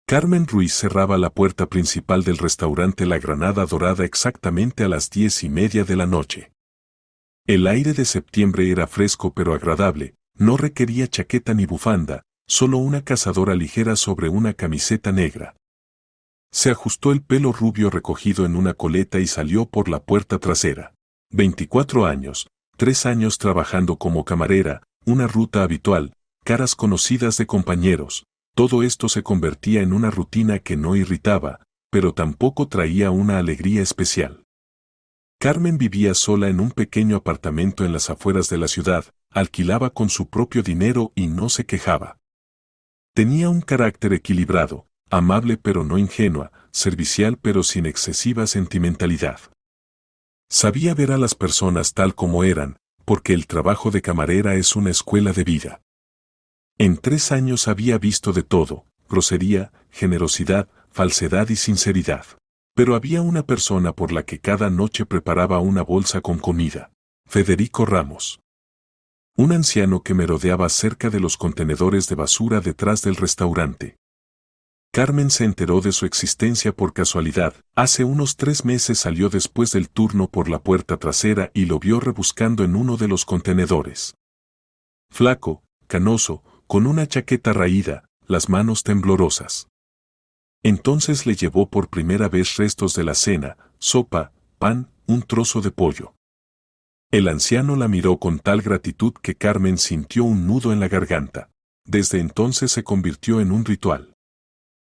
Carmen Ruiz cerraba la puerta principal del restaurante La Granada Dorada exactamente a las 10:30 de la noche. El aire de septiembre era fresco pero agradable, no requería chaqueta ni bufanda, solo una cazadora ligera sobre una camiseta negra. Se ajustó el pelo rubio recogido en una coleta y salió por la puerta trasera. 24 años, 3 años trabajando como camarera, una ruta habitual, caras conocidas de compañeros. Todo esto se convertía en una rutina que no irritaba, pero tampoco traía una alegría especial. Carmen vivía sola en un pequeño apartamento en las afueras de la ciudad, alquilaba con su propio dinero y no se quejaba. Tenía un carácter equilibrado, amable pero no ingenua, servicial pero sin excesiva sentimentalidad. Sabía ver a las personas tal como eran, porque el trabajo de camarera es una escuela de vida. En 3 años había visto de todo, grosería, generosidad, falsedad y sinceridad. Pero había una persona por la que cada noche preparaba una bolsa con comida. Federico Ramos. Un anciano que merodeaba cerca de los contenedores de basura detrás del restaurante. Carmen se enteró de su existencia por casualidad. Hace unos 3 meses salió después del turno por la puerta trasera y lo vio rebuscando en uno de los contenedores. Flaco, canoso, con una chaqueta raída, las manos temblorosas. Entonces le llevó por primera vez restos de la cena, sopa, pan, un trozo de pollo. El anciano la miró con tal gratitud que Carmen sintió un nudo en la garganta. Desde entonces se convirtió en un ritual.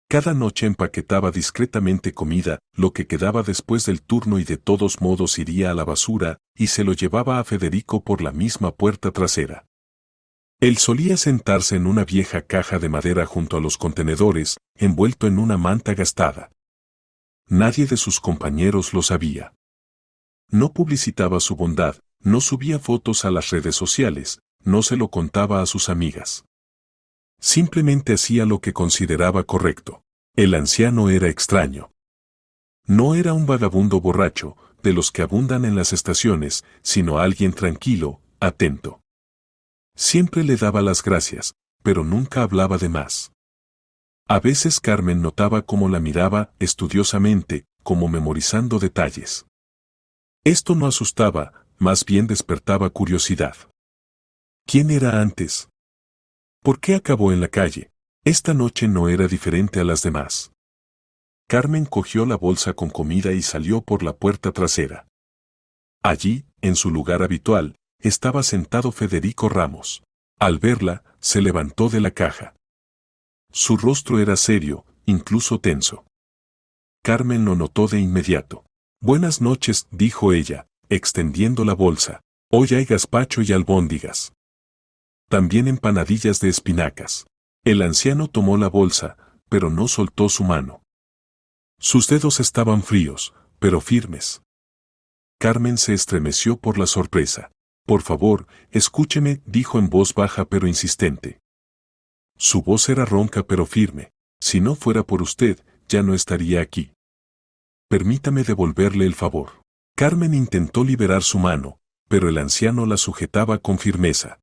Cada noche empaquetaba discretamente comida, lo que quedaba después del turno y de todos modos iría a la basura, y se lo llevaba a Federico por la misma puerta trasera. Él solía sentarse en una vieja caja de madera junto a los contenedores, envuelto en una manta gastada. Nadie de sus compañeros lo sabía. No publicitaba su bondad, no subía fotos a las redes sociales, no se lo contaba a sus amigas. Simplemente hacía lo que consideraba correcto. El anciano era extraño. No era un vagabundo borracho, de los que abundan en las estaciones, sino alguien tranquilo, atento. Siempre le daba las gracias, pero nunca hablaba de más. A veces Carmen notaba cómo la miraba estudiosamente, como memorizando detalles. Esto no asustaba, más bien despertaba curiosidad. ¿Quién era antes? ¿Por qué acabó en la calle? Esta noche no era diferente a las demás. Carmen cogió la bolsa con comida y salió por la puerta trasera. Allí, en su lugar habitual, estaba sentado Federico Ramos. Al verla, se levantó de la caja. Su rostro era serio, incluso tenso. Carmen lo notó de inmediato. Buenas noches, dijo ella, extendiendo la bolsa. Hoy hay gazpacho y albóndigas. También empanadillas de espinacas. El anciano tomó la bolsa, pero no soltó su mano. Sus dedos estaban fríos, pero firmes. Carmen se estremeció por la sorpresa. Por favor, escúcheme, dijo en voz baja pero insistente. Su voz era ronca pero firme. Si no fuera por usted, ya no estaría aquí. Permítame devolverle el favor. Carmen intentó liberar su mano, pero el anciano la sujetaba con firmeza.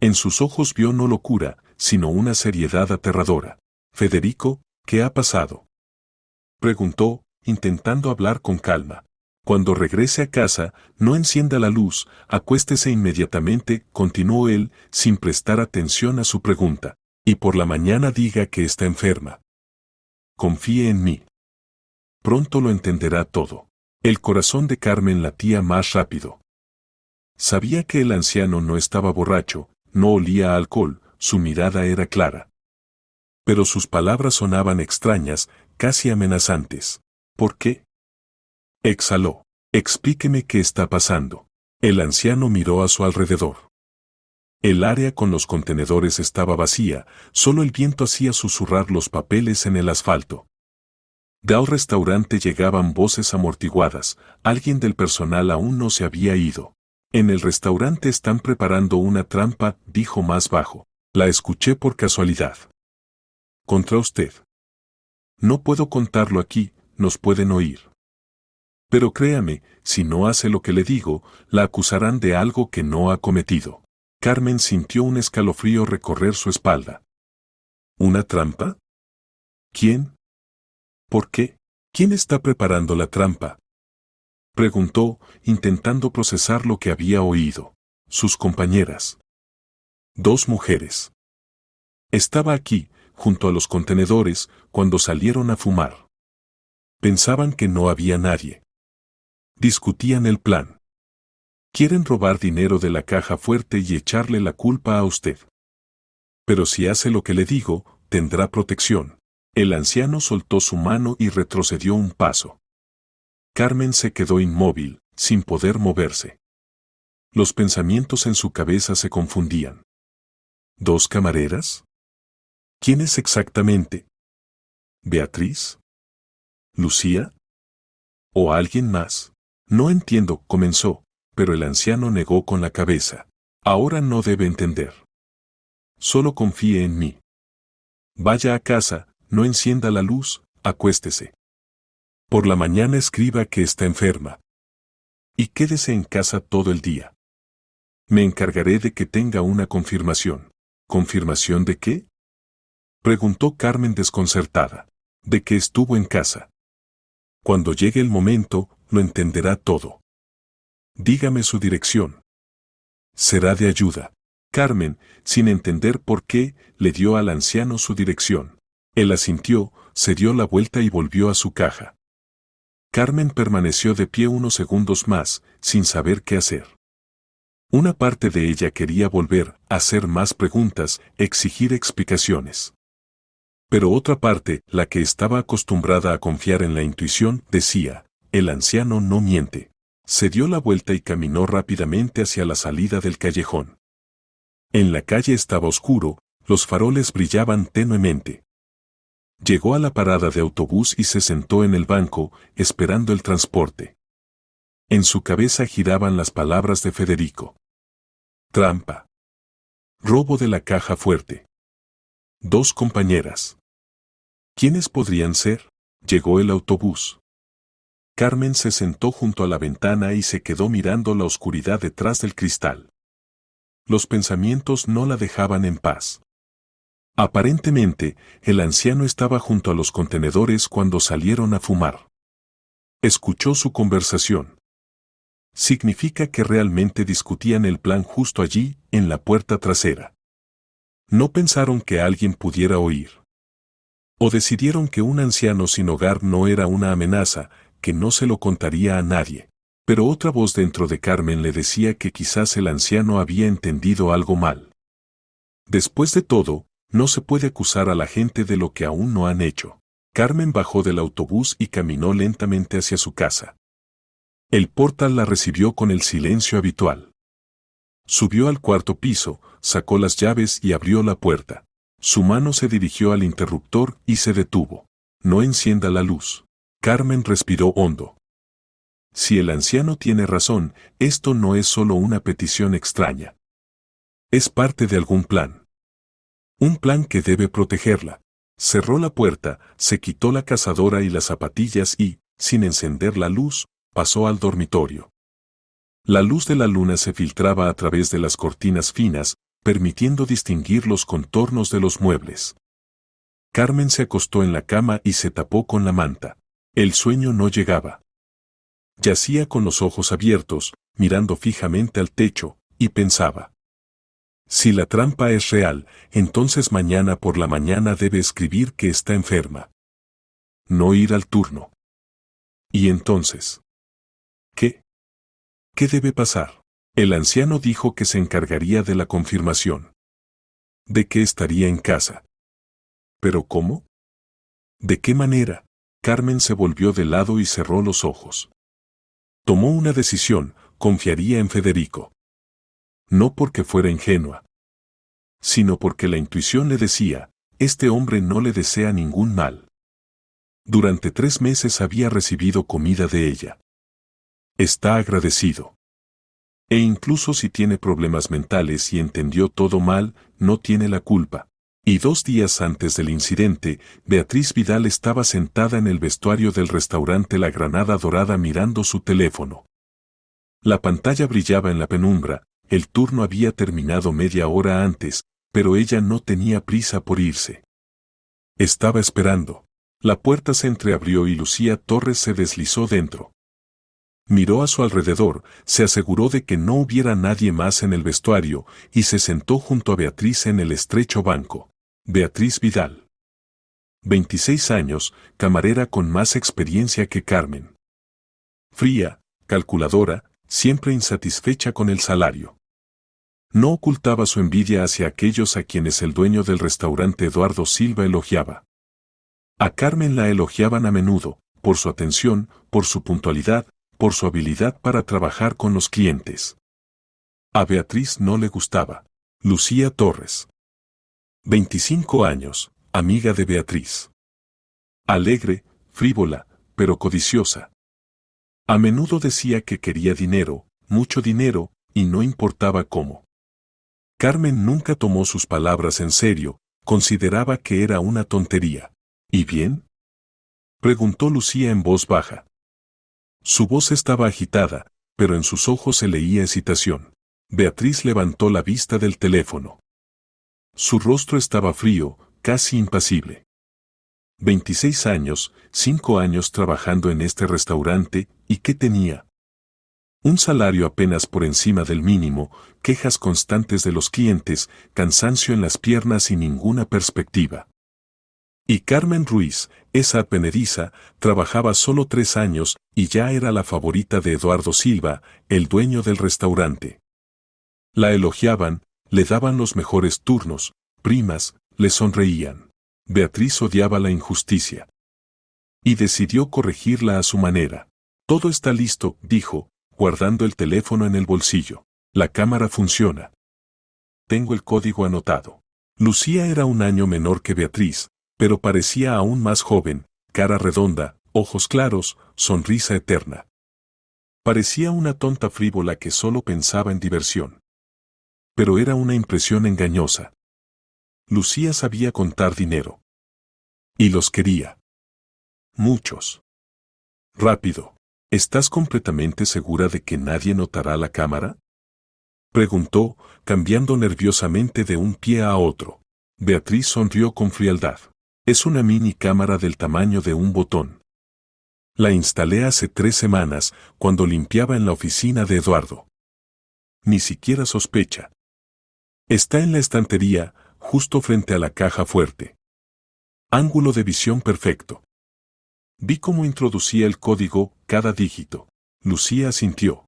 En sus ojos vio no locura, sino una seriedad aterradora. Federico, ¿qué ha pasado?, preguntó, intentando hablar con calma. Cuando regrese a casa, no encienda la luz, acuéstese inmediatamente, continuó él, sin prestar atención a su pregunta. Y por la mañana diga que está enferma. Confíe en mí. Pronto lo entenderá todo. El corazón de Carmen latía más rápido. Sabía que el anciano no estaba borracho, no olía a alcohol, su mirada era clara. Pero sus palabras sonaban extrañas, casi amenazantes. ¿Por qué?, exhaló. Explíqueme qué está pasando. El anciano miró a su alrededor. El área con los contenedores estaba vacía, solo el viento hacía susurrar los papeles en el asfalto. Del restaurante llegaban voces amortiguadas, alguien del personal aún no se había ido. En el restaurante están preparando una trampa, dijo más bajo. La escuché por casualidad. Contra usted. No puedo contarlo aquí, nos pueden oír. Pero créame, si no hace lo que le digo, la acusarán de algo que no ha cometido. Carmen sintió un escalofrío recorrer su espalda. ¿Una trampa? ¿Quién? ¿Por qué? ¿Quién está preparando la trampa? Preguntó, intentando procesar lo que había oído. Sus compañeras. 2 mujeres. Estaba aquí, junto a los contenedores, cuando salieron a fumar. Pensaban que no había nadie. Discutían el plan. Quieren robar dinero de la caja fuerte y echarle la culpa a usted. Pero si hace lo que le digo, tendrá protección. El anciano soltó su mano y retrocedió un paso. Carmen se quedó inmóvil, sin poder moverse. Los pensamientos en su cabeza se confundían. ¿2 camareras? ¿Quién es exactamente? ¿Beatriz? ¿Lucía? ¿O alguien más? No entiendo, comenzó, pero el anciano negó con la cabeza. Ahora no debe entender. Solo confíe en mí. Vaya a casa, no encienda la luz, acuéstese. Por la mañana escriba que está enferma. Y quédese en casa todo el día. Me encargaré de que tenga una confirmación. ¿Confirmación de qué? Preguntó Carmen desconcertada. De que estuvo en casa. Cuando llegue el momento, lo entenderá todo. Dígame su dirección. Será de ayuda. Carmen, sin entender por qué, le dio al anciano su dirección. Él asintió, se dio la vuelta y volvió a su caja. Carmen permaneció de pie unos segundos más, sin saber qué hacer. Una parte de ella quería volver, hacer más preguntas, exigir explicaciones. Pero otra parte, la que estaba acostumbrada a confiar en la intuición, decía, el anciano no miente. Se dio la vuelta y caminó rápidamente hacia la salida del callejón. En la calle estaba oscuro, los faroles brillaban tenuemente. Llegó a la parada de autobús y se sentó en el banco, esperando el transporte. En su cabeza giraban las palabras de Federico. Trampa. Robo de la caja fuerte. 2 compañeras. ¿Quiénes podrían ser? Llegó el autobús. Carmen se sentó junto a la ventana y se quedó mirando la oscuridad detrás del cristal. Los pensamientos no la dejaban en paz. Aparentemente, el anciano estaba junto a los contenedores cuando salieron a fumar. Escuchó su conversación. Significa que realmente discutían el plan justo allí, en la puerta trasera. No pensaron que alguien pudiera oír. O decidieron que un anciano sin hogar no era una amenaza, que no se lo contaría a nadie. Pero otra voz dentro de Carmen le decía que quizás el anciano había entendido algo mal. Después de todo, no se puede acusar a la gente de lo que aún no han hecho. Carmen bajó del autobús y caminó lentamente hacia su casa. El portal la recibió con el silencio habitual. Subió al 4º piso, sacó las llaves y abrió la puerta. Su mano se dirigió al interruptor y se detuvo. No encienda la luz. Carmen respiró hondo. Si el anciano tiene razón, esto no es solo una petición extraña. Es parte de algún plan. Un plan que debe protegerla. Cerró la puerta, se quitó la cazadora y las zapatillas y, sin encender la luz, pasó al dormitorio. La luz de la luna se filtraba a través de las cortinas finas, permitiendo distinguir los contornos de los muebles. Carmen se acostó en la cama y se tapó con la manta. El sueño no llegaba. Yacía con los ojos abiertos, mirando fijamente al techo, y pensaba. Si la trampa es real, entonces mañana por la mañana debe escribir que está enferma. No ir al turno. ¿Y entonces? ¿Qué? ¿Qué debe pasar? El anciano dijo que se encargaría de la confirmación. De que estaría en casa. ¿Pero cómo? ¿De qué manera? Carmen se volvió de lado y cerró los ojos. Tomó una decisión, confiaría en Federico. No porque fuera ingenua, sino porque la intuición le decía, este hombre no le desea ningún mal. Durante 3 meses había recibido comida de ella. Está agradecido. E incluso si tiene problemas mentales y entendió todo mal, no tiene la culpa. Y 2 días antes del incidente, Beatriz Vidal estaba sentada en el vestuario del restaurante La Granada Dorada mirando su teléfono. La pantalla brillaba en la penumbra, el turno había terminado media hora antes, pero ella no tenía prisa por irse. Estaba esperando. La puerta se entreabrió y Lucía Torres se deslizó dentro. Miró a su alrededor, se aseguró de que no hubiera nadie más en el vestuario y se sentó junto a Beatriz en el estrecho banco. Beatriz Vidal. 26 años, camarera con más experiencia que Carmen. Fría, calculadora, siempre insatisfecha con el salario. No ocultaba su envidia hacia aquellos a quienes el dueño del restaurante Eduardo Silva elogiaba. A Carmen la elogiaban a menudo, por su atención, por su puntualidad, por su habilidad para trabajar con los clientes. A Beatriz no le gustaba. Lucía Torres. 25 años, amiga de Beatriz. Alegre, frívola, pero codiciosa. A menudo decía que quería dinero, mucho dinero, y no importaba cómo. Carmen nunca tomó sus palabras en serio, consideraba que era una tontería. ¿Y bien?, preguntó Lucía en voz baja. Su voz estaba agitada, pero en sus ojos se leía hesitación. Beatriz levantó la vista del teléfono. Su rostro estaba frío, casi impasible. 26 años, 5 años trabajando en este restaurante, ¿y qué tenía? Un salario apenas por encima del mínimo, quejas constantes de los clientes, cansancio en las piernas y ninguna perspectiva. Y Carmen Ruiz, esa advenediza, trabajaba solo 3 años y ya era la favorita de Eduardo Silva, el dueño del restaurante. La elogiaban, le daban los mejores turnos, primas, le sonreían. Beatriz odiaba la injusticia. Y decidió corregirla a su manera. Todo está listo, dijo, guardando el teléfono en el bolsillo. La cámara funciona. Tengo el código anotado. Lucía era un año menor que Beatriz, pero parecía aún más joven, cara redonda, ojos claros, sonrisa eterna. Parecía una tonta frívola que solo pensaba en diversión. Pero era una impresión engañosa. Lucía sabía contar dinero. Y los quería. Muchos. Rápido. ¿Estás completamente segura de que nadie notará la cámara?, preguntó, cambiando nerviosamente de un pie a otro. Beatriz sonrió con frialdad. Es una mini cámara del tamaño de un botón. La instalé hace 3 semanas, cuando limpiaba en la oficina de Eduardo. Ni siquiera sospecha. Está en la estantería, justo frente a la caja fuerte. Ángulo de visión perfecto. Vi cómo introducía el código, cada dígito. Lucía asintió.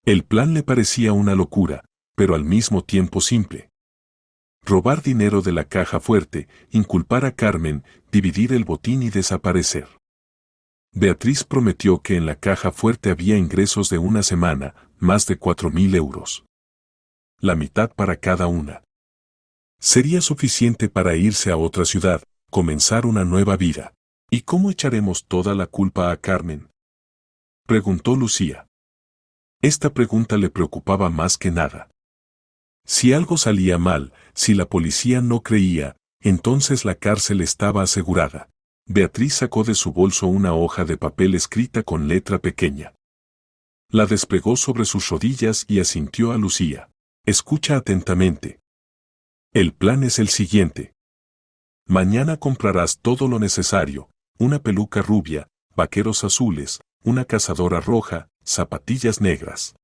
El plan le parecía una locura, pero al mismo tiempo simple. Robar dinero de la caja fuerte, inculpar a Carmen, dividir el botín y desaparecer. Beatriz prometió que en la caja fuerte había ingresos de una semana, más de 4.000 euros. La mitad para cada una. Sería suficiente para irse a otra ciudad, comenzar una nueva vida. ¿Y cómo echaremos toda la culpa a Carmen?, preguntó Lucía. Esta pregunta le preocupaba más que nada. Si algo salía mal, si la policía no creía, entonces la cárcel estaba asegurada. Beatriz sacó de su bolso una hoja de papel escrita con letra pequeña. La desplegó sobre sus rodillas y asintió a Lucía. Escucha atentamente. El plan es el siguiente. Mañana comprarás todo lo necesario, una peluca rubia, vaqueros azules, una cazadora roja, zapatillas negras.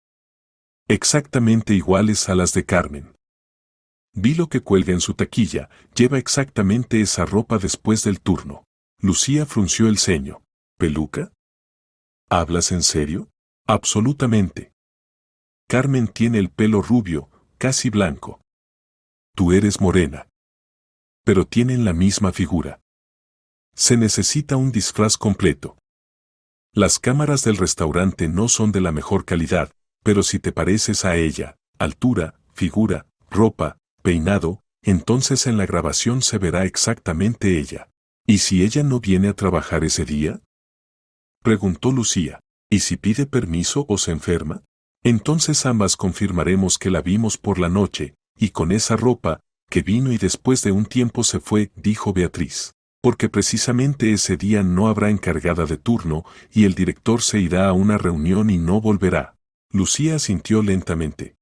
Exactamente iguales a las de Carmen. Vi lo que cuelga en su taquilla, lleva exactamente esa ropa después del turno. Lucía frunció el ceño. ¿Peluca? ¿Hablas en serio? Absolutamente. Carmen tiene el pelo rubio, casi blanco. Tú eres morena. Pero tienen la misma figura. Se necesita un disfraz completo. Las cámaras del restaurante no son de la mejor calidad, pero si te pareces a ella, altura, figura, ropa, peinado, entonces en la grabación se verá exactamente ella. ¿Y si ella no viene a trabajar ese día?, preguntó Lucía. ¿Y si pide permiso o se enferma? Entonces ambas confirmaremos que la vimos por la noche, y con esa ropa, que vino y después de un tiempo se fue, dijo Beatriz. Porque precisamente ese día no habrá encargada de turno, y el director se irá a una reunión y no volverá. Lucía asintió lentamente.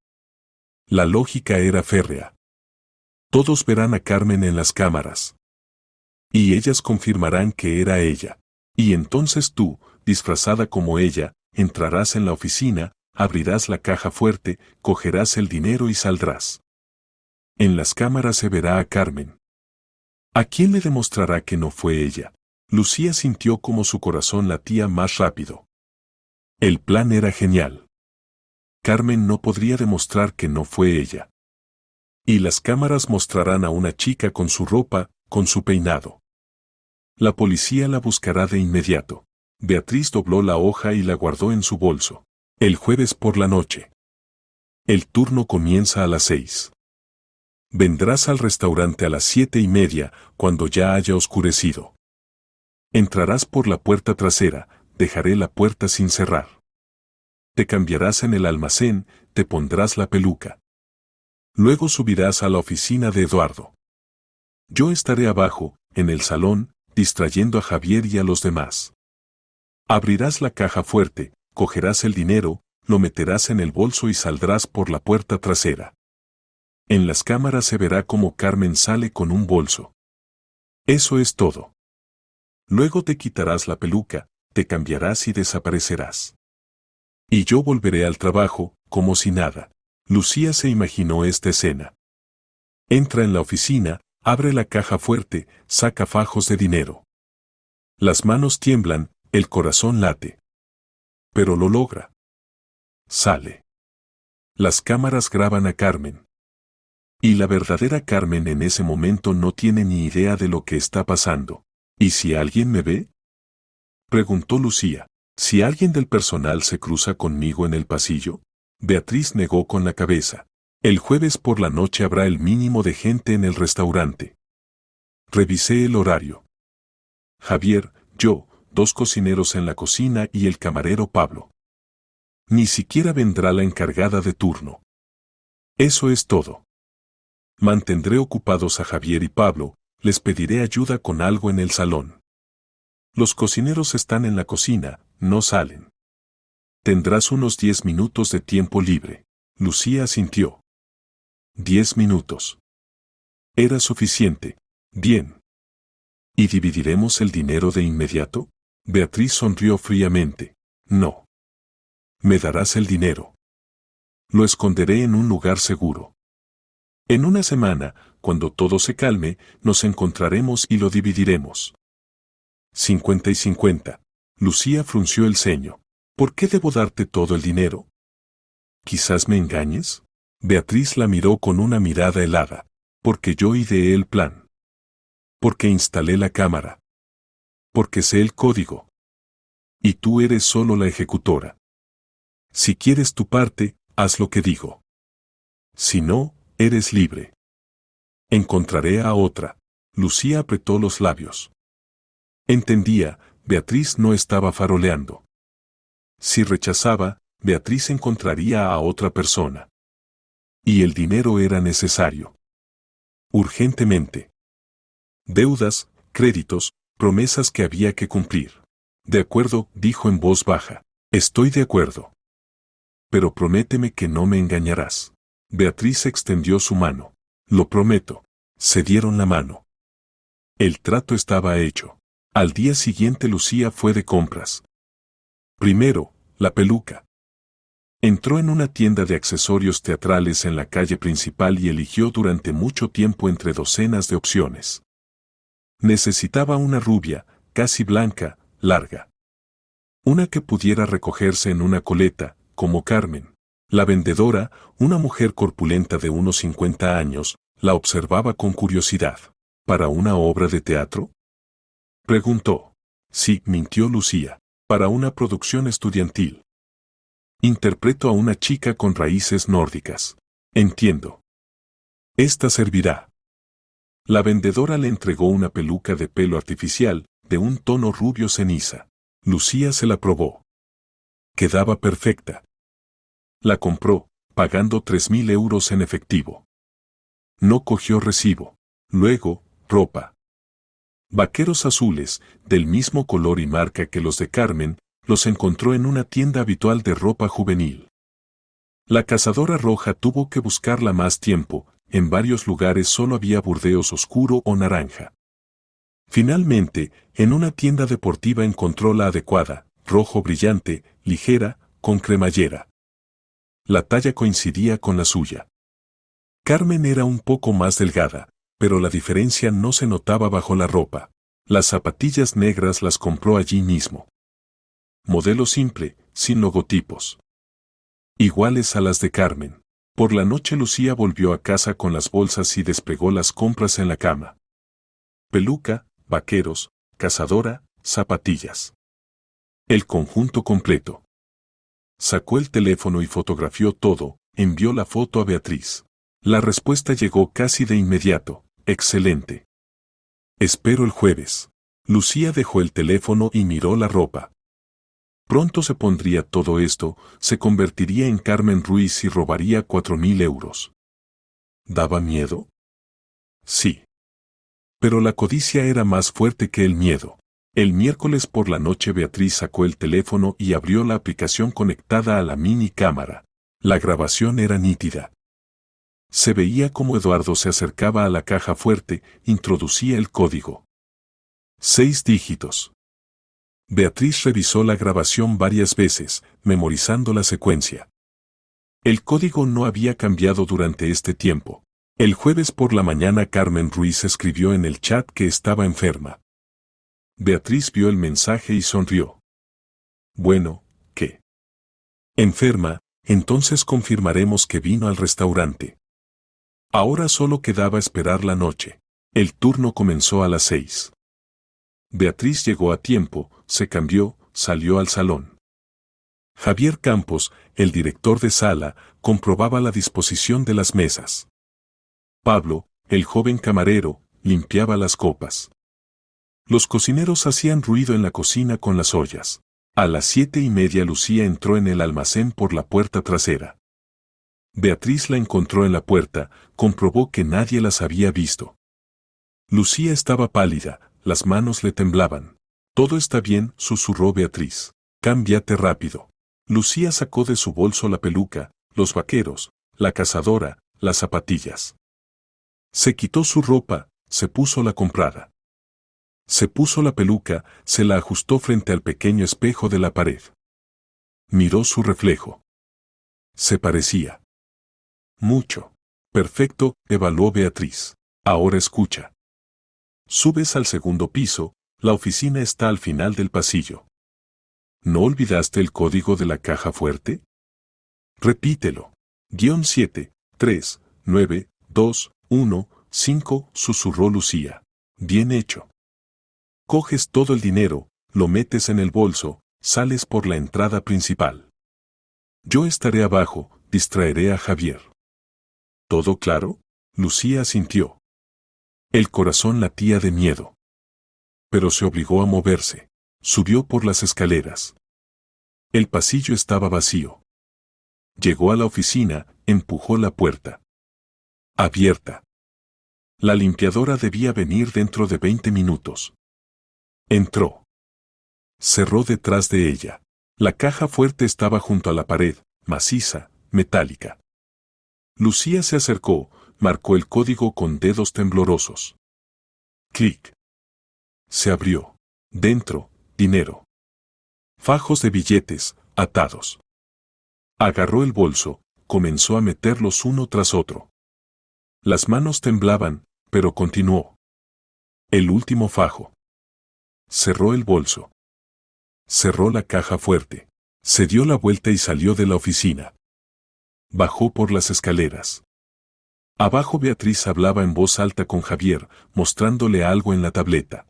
La lógica era férrea. Todos verán a Carmen en las cámaras. Y ellas confirmarán que era ella. Y entonces tú, disfrazada como ella, entrarás en la oficina, abrirás la caja fuerte, cogerás el dinero y saldrás. En las cámaras se verá a Carmen. ¿A quién le demostrará que no fue ella? Lucía sintió como su corazón latía más rápido. El plan era genial. Carmen no podría demostrar que no fue ella. Y las cámaras mostrarán a una chica con su ropa, con su peinado. La policía la buscará de inmediato. Beatriz dobló la hoja y la guardó en su bolso. El jueves por la noche. El turno comienza a las 6. Vendrás al restaurante a las 7:30, cuando ya haya oscurecido. Entrarás por la puerta trasera, dejaré la puerta sin cerrar. Te cambiarás en el almacén, te pondrás la peluca. Luego subirás a la oficina de Eduardo. Yo estaré abajo, en el salón, distrayendo a Javier y a los demás. Abrirás la caja fuerte, cogerás el dinero, lo meterás en el bolso y saldrás por la puerta trasera. En las cámaras se verá cómo Carmen sale con un bolso. Eso es todo. Luego te quitarás la peluca, te cambiarás y desaparecerás. Y yo volveré al trabajo, como si nada. Lucía se imaginó esta escena. Entra en la oficina, abre la caja fuerte, saca fajos de dinero. Las manos tiemblan, el corazón late. Pero lo logra. Sale. Las cámaras graban a Carmen. Y la verdadera Carmen en ese momento no tiene ni idea de lo que está pasando. ¿Y si alguien me ve? Preguntó Lucía. ¿Si alguien del personal se cruza conmigo en el pasillo? Beatriz negó con la cabeza. El jueves por la noche habrá el mínimo de gente en el restaurante. Revisé el horario. Javier, yo, 2 cocineros en la cocina y el camarero Pablo. Ni siquiera vendrá la encargada de turno. Eso es todo. Mantendré ocupados a Javier y Pablo, les pediré ayuda con algo en el salón. Los cocineros están en la cocina, no salen. Tendrás unos 10 minutos de tiempo libre. Lucía asintió. 10 minutos. Era suficiente. Bien. ¿Y dividiremos el dinero de inmediato? Beatriz sonrió fríamente. No. Me darás el dinero. Lo esconderé en un lugar seguro. En una semana, cuando todo se calme, nos encontraremos y lo dividiremos. 50 y 50. Lucía frunció el ceño. ¿Por qué debo darte todo el dinero? ¿Quizás me engañes? Beatriz la miró con una mirada helada. Porque yo ideé el plan. Porque instalé la cámara. Porque sé el código. Y tú eres solo la ejecutora. Si quieres tu parte, haz lo que digo. Si no, eres libre. Encontraré a otra. Lucía apretó los labios. Entendía, Beatriz no estaba faroleando. Si rechazaba, Beatriz encontraría a otra persona. Y el dinero era necesario. Urgentemente. Deudas, créditos, promesas que había que cumplir. De acuerdo, dijo en voz baja. Estoy de acuerdo. Pero prométeme que no me engañarás. Beatriz extendió su mano. Lo prometo. Se dieron la mano. El trato estaba hecho. Al día siguiente Lucía fue de compras. Primero, la peluca. Entró en una tienda de accesorios teatrales en la calle principal y eligió durante mucho tiempo entre docenas de opciones. Necesitaba una rubia, casi blanca, larga. Una que pudiera recogerse en una coleta, como Carmen. La vendedora, una mujer corpulenta de unos 50 años, la observaba con curiosidad. ¿Para una obra de teatro? Preguntó. Sí, mintió Lucía. Para una producción estudiantil. Interpreto a una chica con raíces nórdicas. Entiendo. Esta servirá. La vendedora le entregó una peluca de pelo artificial, de un tono rubio ceniza. Lucía se la probó. Quedaba perfecta. La compró, pagando 3.000 euros en efectivo. No cogió recibo. Luego, ropa. Vaqueros azules, del mismo color y marca que los de Carmen, los encontró en una tienda habitual de ropa juvenil. La cazadora roja tuvo que buscarla más tiempo, en varios lugares solo había burdeos oscuro o naranja. Finalmente, en una tienda deportiva encontró la adecuada, rojo brillante, ligera, con cremallera. La talla coincidía con la suya. Carmen era un poco más delgada, pero la diferencia no se notaba bajo la ropa. Las zapatillas negras las compró allí mismo. Modelo simple, sin logotipos. Iguales a las de Carmen. Por la noche Lucía volvió a casa con las bolsas y desplegó las compras en la cama. Peluca, vaqueros, cazadora, zapatillas. El conjunto completo. Sacó el teléfono y fotografió todo, envió la foto a Beatriz. La respuesta llegó casi de inmediato. Excelente. Espero el jueves. Lucía dejó el teléfono y miró la ropa. Pronto se pondría todo esto, se convertiría en Carmen Ruiz y robaría 4.000 euros. ¿Daba miedo? Sí. Pero la codicia era más fuerte que el miedo. El miércoles por la noche Beatriz sacó el teléfono y abrió la aplicación conectada a la mini cámara. La grabación era nítida. Se veía como Eduardo se acercaba a la caja fuerte, introducía el código. 6 dígitos. Beatriz revisó la grabación varias veces, memorizando la secuencia. El código no había cambiado durante este tiempo. El jueves por la mañana Carmen Ruiz escribió en el chat que estaba enferma. Beatriz vio el mensaje y sonrió. Bueno, ¿qué? Enferma, entonces confirmaremos que vino al restaurante. Ahora solo quedaba esperar la noche. El turno comenzó a las 6. Beatriz llegó a tiempo, se cambió, salió al salón. Javier Campos, el director de sala, comprobaba la disposición de las mesas. Pablo, el joven camarero, limpiaba las copas. Los cocineros hacían ruido en la cocina con las ollas. A las 7:30 Lucía entró en el almacén por la puerta trasera. Beatriz la encontró en la puerta, comprobó que nadie las había visto. Lucía estaba pálida, las manos le temblaban. Todo está bien, susurró Beatriz. Cámbiate rápido. Lucía sacó de su bolso la peluca, los vaqueros, la cazadora, las zapatillas. Se quitó su ropa, se puso la comprada. Se puso la peluca, se la ajustó frente al pequeño espejo de la pared. Miró su reflejo. Se parecía. Mucho. Perfecto, evaluó Beatriz. Ahora escucha. Subes al segundo piso, la oficina está al final del pasillo. ¿No olvidaste el código de la caja fuerte? Repítelo. _7, 3, 9, 2, 1, 5, susurró Lucía. Bien hecho. Coges todo el dinero, lo metes en el bolso, sales por la entrada principal. Yo estaré abajo, distraeré a Javier. ¿Todo claro? Lucía asintió. El corazón latía de miedo. Pero se obligó a moverse. Subió por las escaleras. El pasillo estaba vacío. Llegó a la oficina, empujó la puerta. Abierta. La limpiadora debía venir dentro de 20 minutos. Entró. Cerró detrás de ella. La caja fuerte estaba junto a la pared, maciza, metálica. Lucía se acercó, marcó el código con dedos temblorosos. Clic. Se abrió. Dentro, dinero. Fajos de billetes, atados. Agarró el bolso, comenzó a meterlos uno tras otro. Las manos temblaban, pero continuó. El último fajo. Cerró el bolso. Cerró la caja fuerte. Se dio la vuelta y salió de la oficina. Bajó por las escaleras. Abajo Beatriz hablaba en voz alta con Javier, mostrándole algo en la tableta.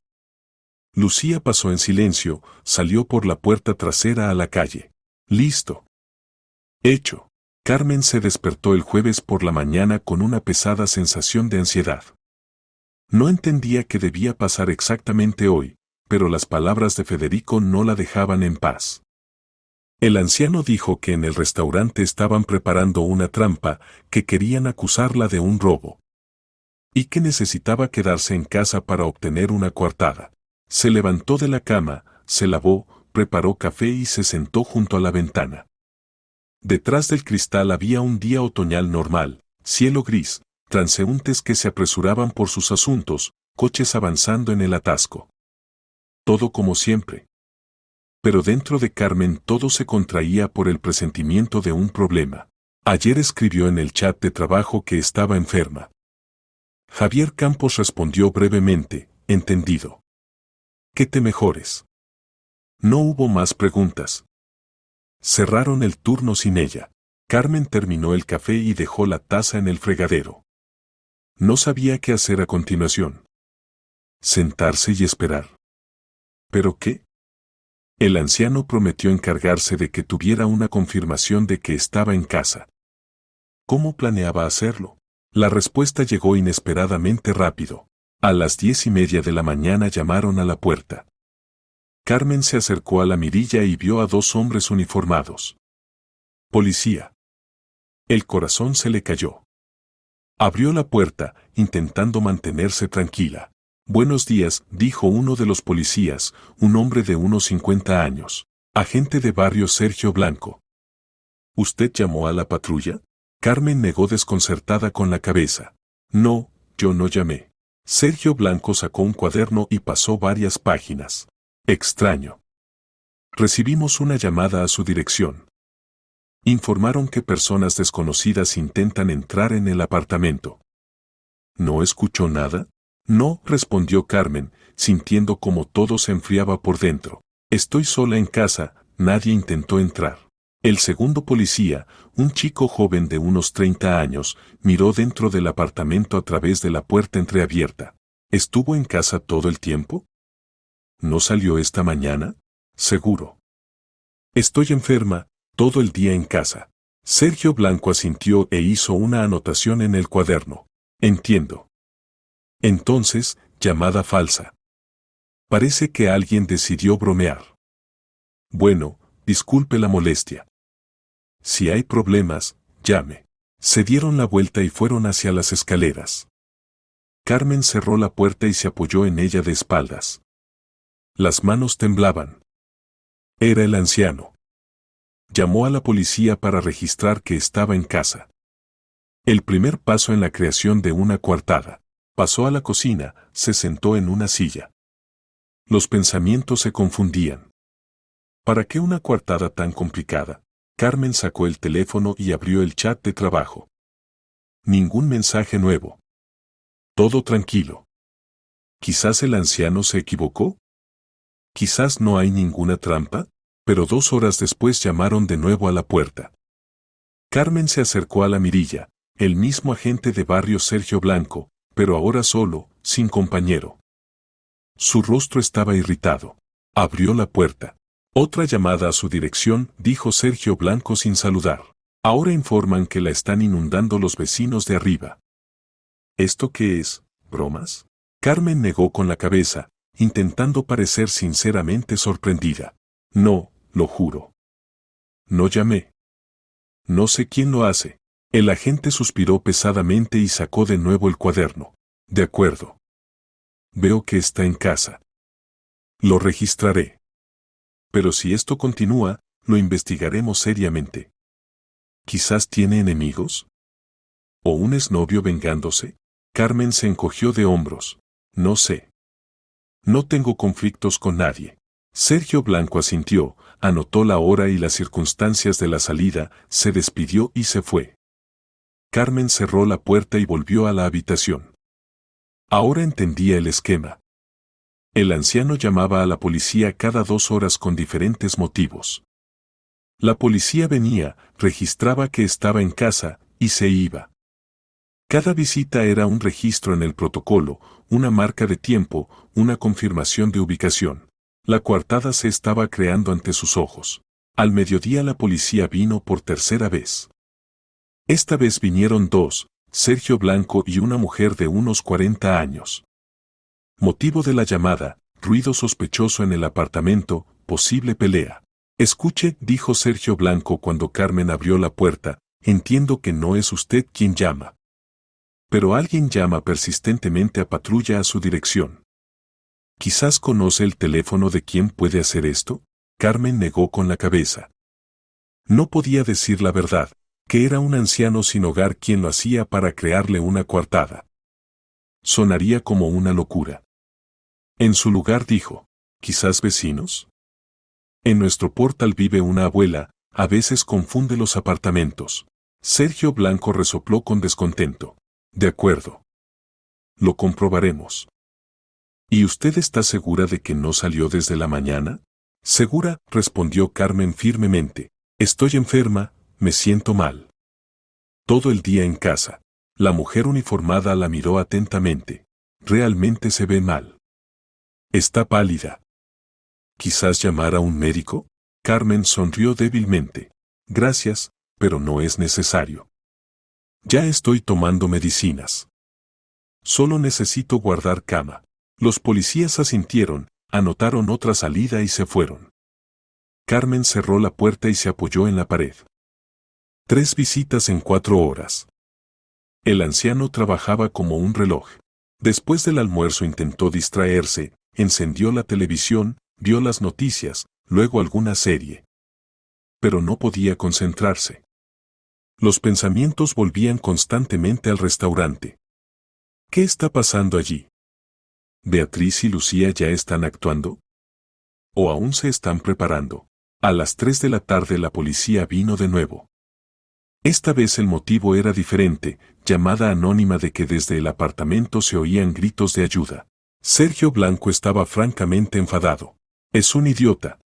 Lucía pasó en silencio, salió por la puerta trasera a la calle. Listo. Hecho. Carmen se despertó el jueves por la mañana con una pesada sensación de ansiedad. No entendía qué debía pasar exactamente hoy, pero las palabras de Federico no la dejaban en paz. El anciano dijo que en el restaurante estaban preparando una trampa, que querían acusarla de un robo. Y que necesitaba quedarse en casa para obtener una coartada. Se levantó de la cama, se lavó, preparó café y se sentó junto a la ventana. Detrás del cristal había un día otoñal normal, cielo gris, transeúntes que se apresuraban por sus asuntos, coches avanzando en el atasco. Todo como siempre. Pero dentro de Carmen todo se contraía por el presentimiento de un problema. Ayer escribió en el chat de trabajo que estaba enferma. Javier Campos respondió brevemente, entendido. Que te mejores. No hubo más preguntas. Cerraron el turno sin ella. Carmen terminó el café y dejó la taza en el fregadero. No sabía qué hacer a continuación. Sentarse y esperar. ¿Pero qué? El anciano prometió encargarse de que tuviera una confirmación de que estaba en casa. ¿Cómo planeaba hacerlo? La respuesta llegó inesperadamente rápido. A las 10:30 de la mañana llamaron a la puerta. Carmen se acercó a la mirilla y vio a 2 hombres uniformados. Policía. El corazón se le cayó. Abrió la puerta, intentando mantenerse tranquila. Buenos días, dijo uno de los policías, un hombre de unos 50 años. Agente de barrio Sergio Blanco. ¿Usted llamó a la patrulla? Carmen negó desconcertada con la cabeza. No, yo no llamé. Sergio Blanco sacó un cuaderno y pasó varias páginas. Extraño. Recibimos una llamada a su dirección. Informaron que personas desconocidas intentan entrar en el apartamento. ¿No escuchó nada? No, respondió Carmen, sintiendo como todo se enfriaba por dentro. Estoy sola en casa, nadie intentó entrar. El segundo policía, un chico joven de unos 30 años, miró dentro del apartamento a través de la puerta entreabierta. ¿Estuvo en casa todo el tiempo? ¿No salió esta mañana? Seguro. Estoy enferma, todo el día en casa. Sergio Blanco asintió e hizo una anotación en el cuaderno. Entiendo. Entonces, llamada falsa. Parece que alguien decidió bromear. Bueno, disculpe la molestia. Si hay problemas, llame. Se dieron la vuelta y fueron hacia las escaleras. Carmen cerró la puerta y se apoyó en ella de espaldas. Las manos temblaban. Era el anciano. Llamó a la policía para registrar que estaba en casa. El primer paso en la creación de una coartada. Pasó a la cocina, se sentó en una silla. Los pensamientos se confundían. ¿Para qué una coartada tan complicada? Carmen sacó el teléfono y abrió el chat de trabajo. Ningún mensaje nuevo. Todo tranquilo. ¿Quizás el anciano se equivocó? ¿Quizás no hay ninguna trampa? Pero 2 horas después llamaron de nuevo a la puerta. Carmen se acercó a la mirilla, el mismo agente de barrio Sergio Blanco, pero ahora solo, sin compañero. Su rostro estaba irritado. Abrió la puerta. Otra llamada a su dirección, dijo Sergio Blanco sin saludar. Ahora informan que la están inundando los vecinos de arriba. ¿Esto qué es? ¿Bromas? Carmen negó con la cabeza, intentando parecer sinceramente sorprendida. No, lo juro. No llamé. No sé quién lo hace. El agente suspiró pesadamente y sacó de nuevo el cuaderno. De acuerdo. Veo que está en casa. Lo registraré. Pero si esto continúa, lo investigaremos seriamente. ¿Quizás tiene enemigos? ¿O un exnovio vengándose? Carmen se encogió de hombros. No sé. No tengo conflictos con nadie. Sergio Blanco asintió, anotó la hora y las circunstancias de la salida, se despidió y se fue. Carmen cerró la puerta y volvió a la habitación. Ahora entendía el esquema. El anciano llamaba a la policía cada 2 horas con diferentes motivos. La policía venía, registraba que estaba en casa, y se iba. Cada visita era un registro en el protocolo, una marca de tiempo, una confirmación de ubicación. La coartada se estaba creando ante sus ojos. Al mediodía la policía vino por tercera vez. Esta vez vinieron 2, Sergio Blanco y una mujer de unos 40 años. Motivo de la llamada, ruido sospechoso en el apartamento, posible pelea. Escuche, dijo Sergio Blanco cuando Carmen abrió la puerta, entiendo que no es usted quien llama. Pero alguien llama persistentemente a patrulla a su dirección. ¿Quizás conoce el teléfono de quien puede hacer esto? Carmen negó con la cabeza. No podía decir la verdad, que era un anciano sin hogar quien lo hacía para crearle una coartada. sonaría como una locura. En su lugar dijo, quizás vecinos. En nuestro portal vive una abuela, a veces confunde los apartamentos. Sergio Blanco resopló con descontento. De acuerdo. Lo comprobaremos. ¿Y usted está segura de que no salió desde la mañana? Segura, respondió Carmen firmemente. Estoy enferma, me siento mal. Todo el día en casa. La mujer uniformada la miró atentamente. Realmente se ve mal. Está pálida. ¿Quizás llamar a un médico? Carmen sonrió débilmente. Gracias, pero no es necesario. Ya estoy tomando medicinas. Solo necesito guardar cama. Los policías asintieron, anotaron otra salida y se fueron. Carmen cerró la puerta y se apoyó en la pared. 3 visitas en 4 horas. El anciano trabajaba como un reloj. Después del almuerzo intentó distraerse, encendió la televisión, vio las noticias, luego alguna serie. Pero no podía concentrarse. Los pensamientos volvían constantemente al restaurante. ¿Qué está pasando allí? ¿Beatriz y Lucía ya están actuando? ¿O aún se están preparando? A las 3 de la tarde la policía vino de nuevo. Esta vez el motivo era diferente, llamada anónima de que desde el apartamento se oían gritos de ayuda. Sergio Blanco estaba francamente enfadado. Es un idiota.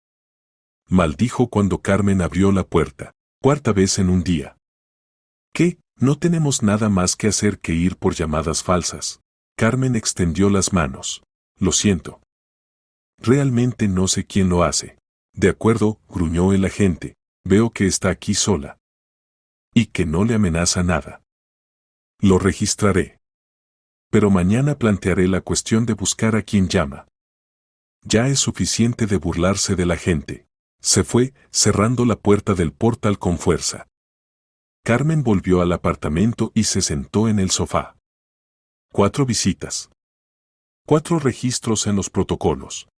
Maldijo cuando Carmen abrió la puerta, 4ª vez en un día. ¿Qué? No tenemos nada más que hacer que ir por llamadas falsas. Carmen extendió las manos. Lo siento. Realmente no sé quién lo hace. De acuerdo, gruñó el agente. Veo que está aquí sola. Y que no le amenaza nada. Lo registraré. Pero mañana plantearé la cuestión de buscar a quien llama. Ya es suficiente de burlarse de la gente. Se fue, cerrando la puerta del portal con fuerza. Carmen volvió al apartamento y se sentó en el sofá. 4 visitas. 4 registros en los protocolos.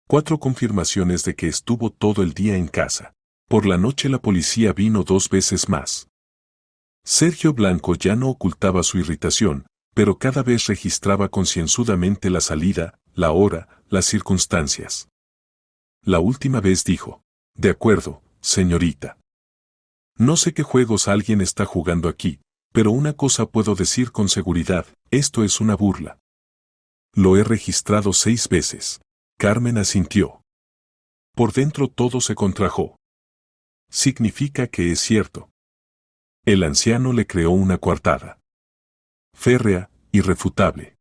4 confirmaciones de que estuvo todo el día en casa. Por la noche la policía vino 2 veces más. Sergio Blanco ya no ocultaba su irritación, pero cada vez registraba concienzudamente la salida, la hora, las circunstancias. La última vez dijo, de acuerdo, señorita. No sé qué juegos alguien está jugando aquí, pero una cosa puedo decir con seguridad, esto es una burla. Lo he registrado 6 veces. Carmen asintió. Por dentro todo se contrajo. Significa que es cierto. El anciano le creó una coartada. Férrea, irrefutable.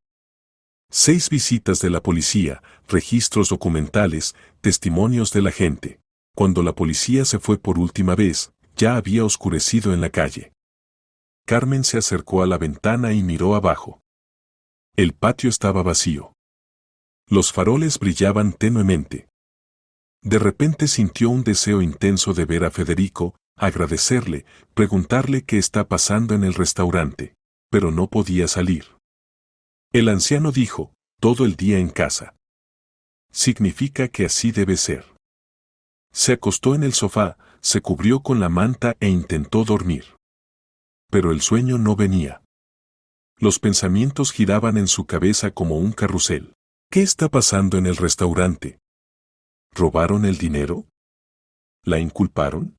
6 visitas de la policía, registros documentales, testimonios de la gente. Cuando la policía se fue por última vez, ya había oscurecido en la calle. Carmen se acercó a la ventana y miró abajo. El patio estaba vacío. Los faroles brillaban tenuemente. De repente sintió un deseo intenso de ver a Federico, agradecerle, preguntarle qué está pasando en el restaurante, pero no podía salir. El anciano dijo, todo el día en casa. Significa que así debe ser. Se acostó en el sofá, se cubrió con la manta e intentó dormir. Pero el sueño no venía. Los pensamientos giraban en su cabeza como un carrusel. ¿Qué está pasando en el restaurante? ¿Robaron el dinero? ¿La inculparon?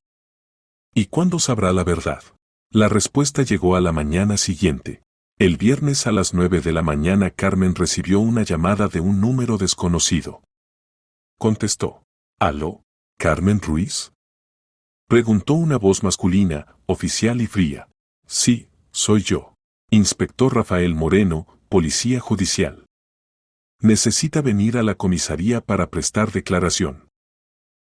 ¿Y cuándo sabrá la verdad? La respuesta llegó a la mañana siguiente. El viernes a las 9 de la mañana Carmen recibió una llamada de un número desconocido. Contestó. ¿Aló? ¿Carmen Ruiz? Preguntó una voz masculina, oficial y fría. Sí, soy yo. Inspector Rafael Moreno, Policía Judicial. Necesita venir a la comisaría para prestar declaración.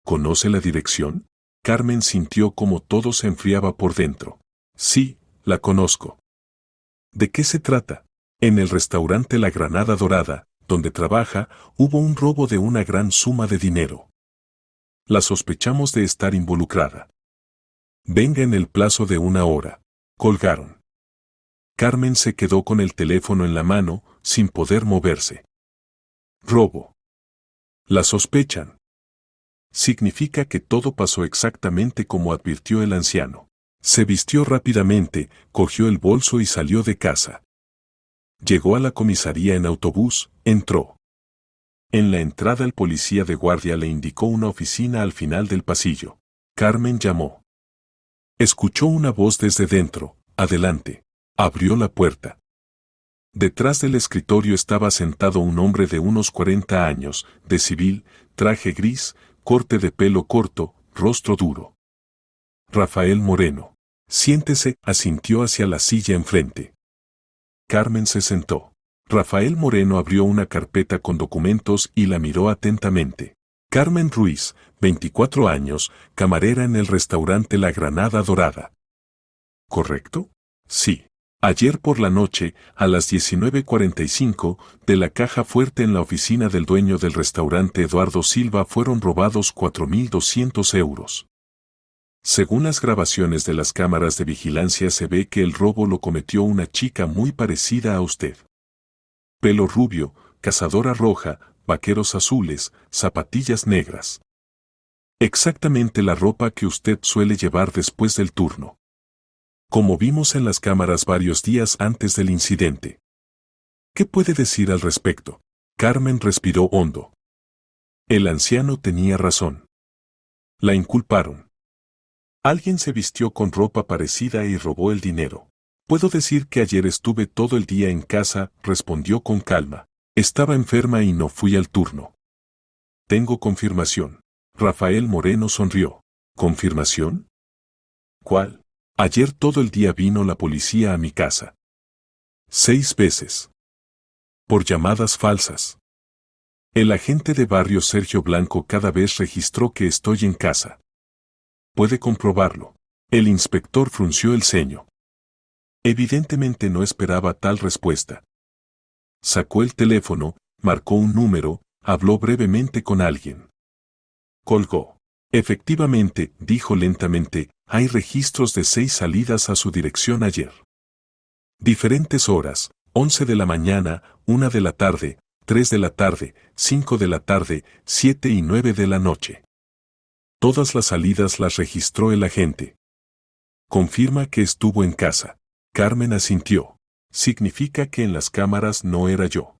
¿Conoce la dirección? Carmen sintió como todo se enfriaba por dentro. Sí, la conozco. ¿De qué se trata? En el restaurante La Granada Dorada, donde trabaja, hubo un robo de una gran suma de dinero. La sospechamos de estar involucrada. Venga en el plazo de 1 hora. Colgaron. Carmen se quedó con el teléfono en la mano, sin poder moverse. Robo. La sospechan. Significa que todo pasó exactamente como advirtió el anciano. Se vistió rápidamente, cogió el bolso y salió de casa. Llegó a la comisaría en autobús, entró. En la entrada el policía de guardia le indicó una oficina al final del pasillo. Carmen llamó. Escuchó una voz desde dentro, adelante. Abrió la puerta. Detrás del escritorio estaba sentado un hombre de unos 40 años, de civil, traje gris, corte de pelo corto, rostro duro. Rafael Moreno. Siéntese, asintió hacia la silla enfrente. Carmen se sentó. Rafael Moreno abrió una carpeta con documentos y la miró atentamente. Carmen Ruiz, 24 años, camarera en el restaurante La Granada Dorada. ¿Correcto? Sí. Ayer por la noche, a las 19:45, de la caja fuerte en la oficina del dueño del restaurante Eduardo Silva fueron robados 4.200 euros. Según las grabaciones de las cámaras de vigilancia se ve que el robo lo cometió una chica muy parecida a usted. Pelo rubio, cazadora roja, vaqueros azules, zapatillas negras. Exactamente la ropa que usted suele llevar después del turno. Como vimos en las cámaras varios días antes del incidente. ¿Qué puede decir al respecto? Carmen respiró hondo. El anciano tenía razón. La inculparon. Alguien se vistió con ropa parecida y robó el dinero. Puedo decir que ayer estuve todo el día en casa, respondió con calma. Estaba enferma y no fui al turno. Tengo confirmación. Rafael Moreno sonrió. ¿Confirmación? ¿Cuál? Ayer todo el día vino la policía a mi casa. 6 veces. Por llamadas falsas. El agente de barrio Sergio Blanco cada vez registró que estoy en casa. Puede comprobarlo. El inspector frunció el ceño. Evidentemente no esperaba tal respuesta. Sacó el teléfono, marcó un número, habló brevemente con alguien. Colgó. Efectivamente, dijo lentamente, hay registros de 6 salidas a su dirección ayer. Diferentes horas, 11 de la mañana, 1 de la tarde, 3 de la tarde, 5 de la tarde, 7 y 9 de la noche. Todas las salidas las registró el agente. Confirma que estuvo en casa. Carmen asintió. Significa que en las cámaras no era yo.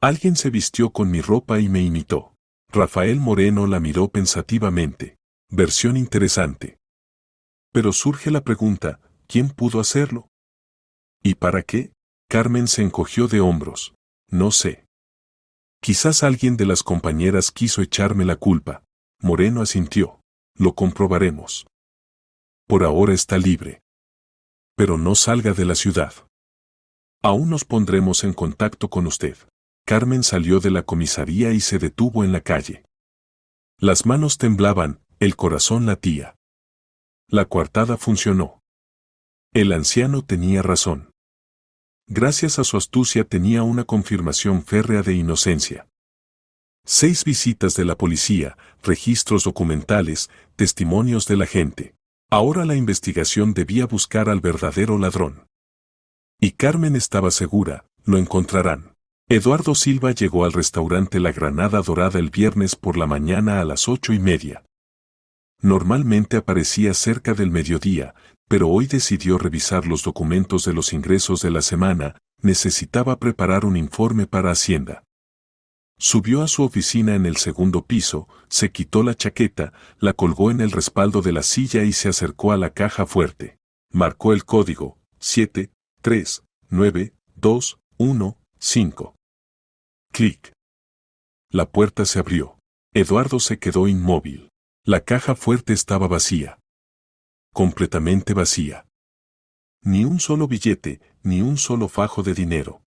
Alguien se vistió con mi ropa y me imitó. Rafael Moreno la miró pensativamente. Versión interesante. Pero surge la pregunta, ¿quién pudo hacerlo? ¿Y para qué? Carmen se encogió de hombros. No sé. Quizás alguien de las compañeras quiso echarme la culpa. Moreno asintió. Lo comprobaremos. Por ahora está libre. Pero no salga de la ciudad. Aún nos pondremos en contacto con usted. Carmen salió de la comisaría y se detuvo en la calle. Las manos temblaban, el corazón latía. La coartada funcionó. El anciano tenía razón. Gracias a su astucia tenía una confirmación férrea de inocencia. 6 visitas de la policía, registros documentales, testimonios de la gente. Ahora la investigación debía buscar al verdadero ladrón. Y Carmen estaba segura, lo encontrarán. Eduardo Silva llegó al restaurante La Granada Dorada el viernes por la mañana a las 8:30. Normalmente aparecía cerca del mediodía, pero hoy decidió revisar los documentos de los ingresos de la semana, necesitaba preparar un informe para Hacienda. Subió a su oficina en el segundo piso, se quitó la chaqueta, la colgó en el respaldo de la silla y se acercó a la caja fuerte. Marcó el código, 7392115. Clic. La puerta se abrió. Eduardo se quedó inmóvil. La caja fuerte estaba vacía. Completamente vacía. Ni un solo billete, ni un solo fajo de dinero.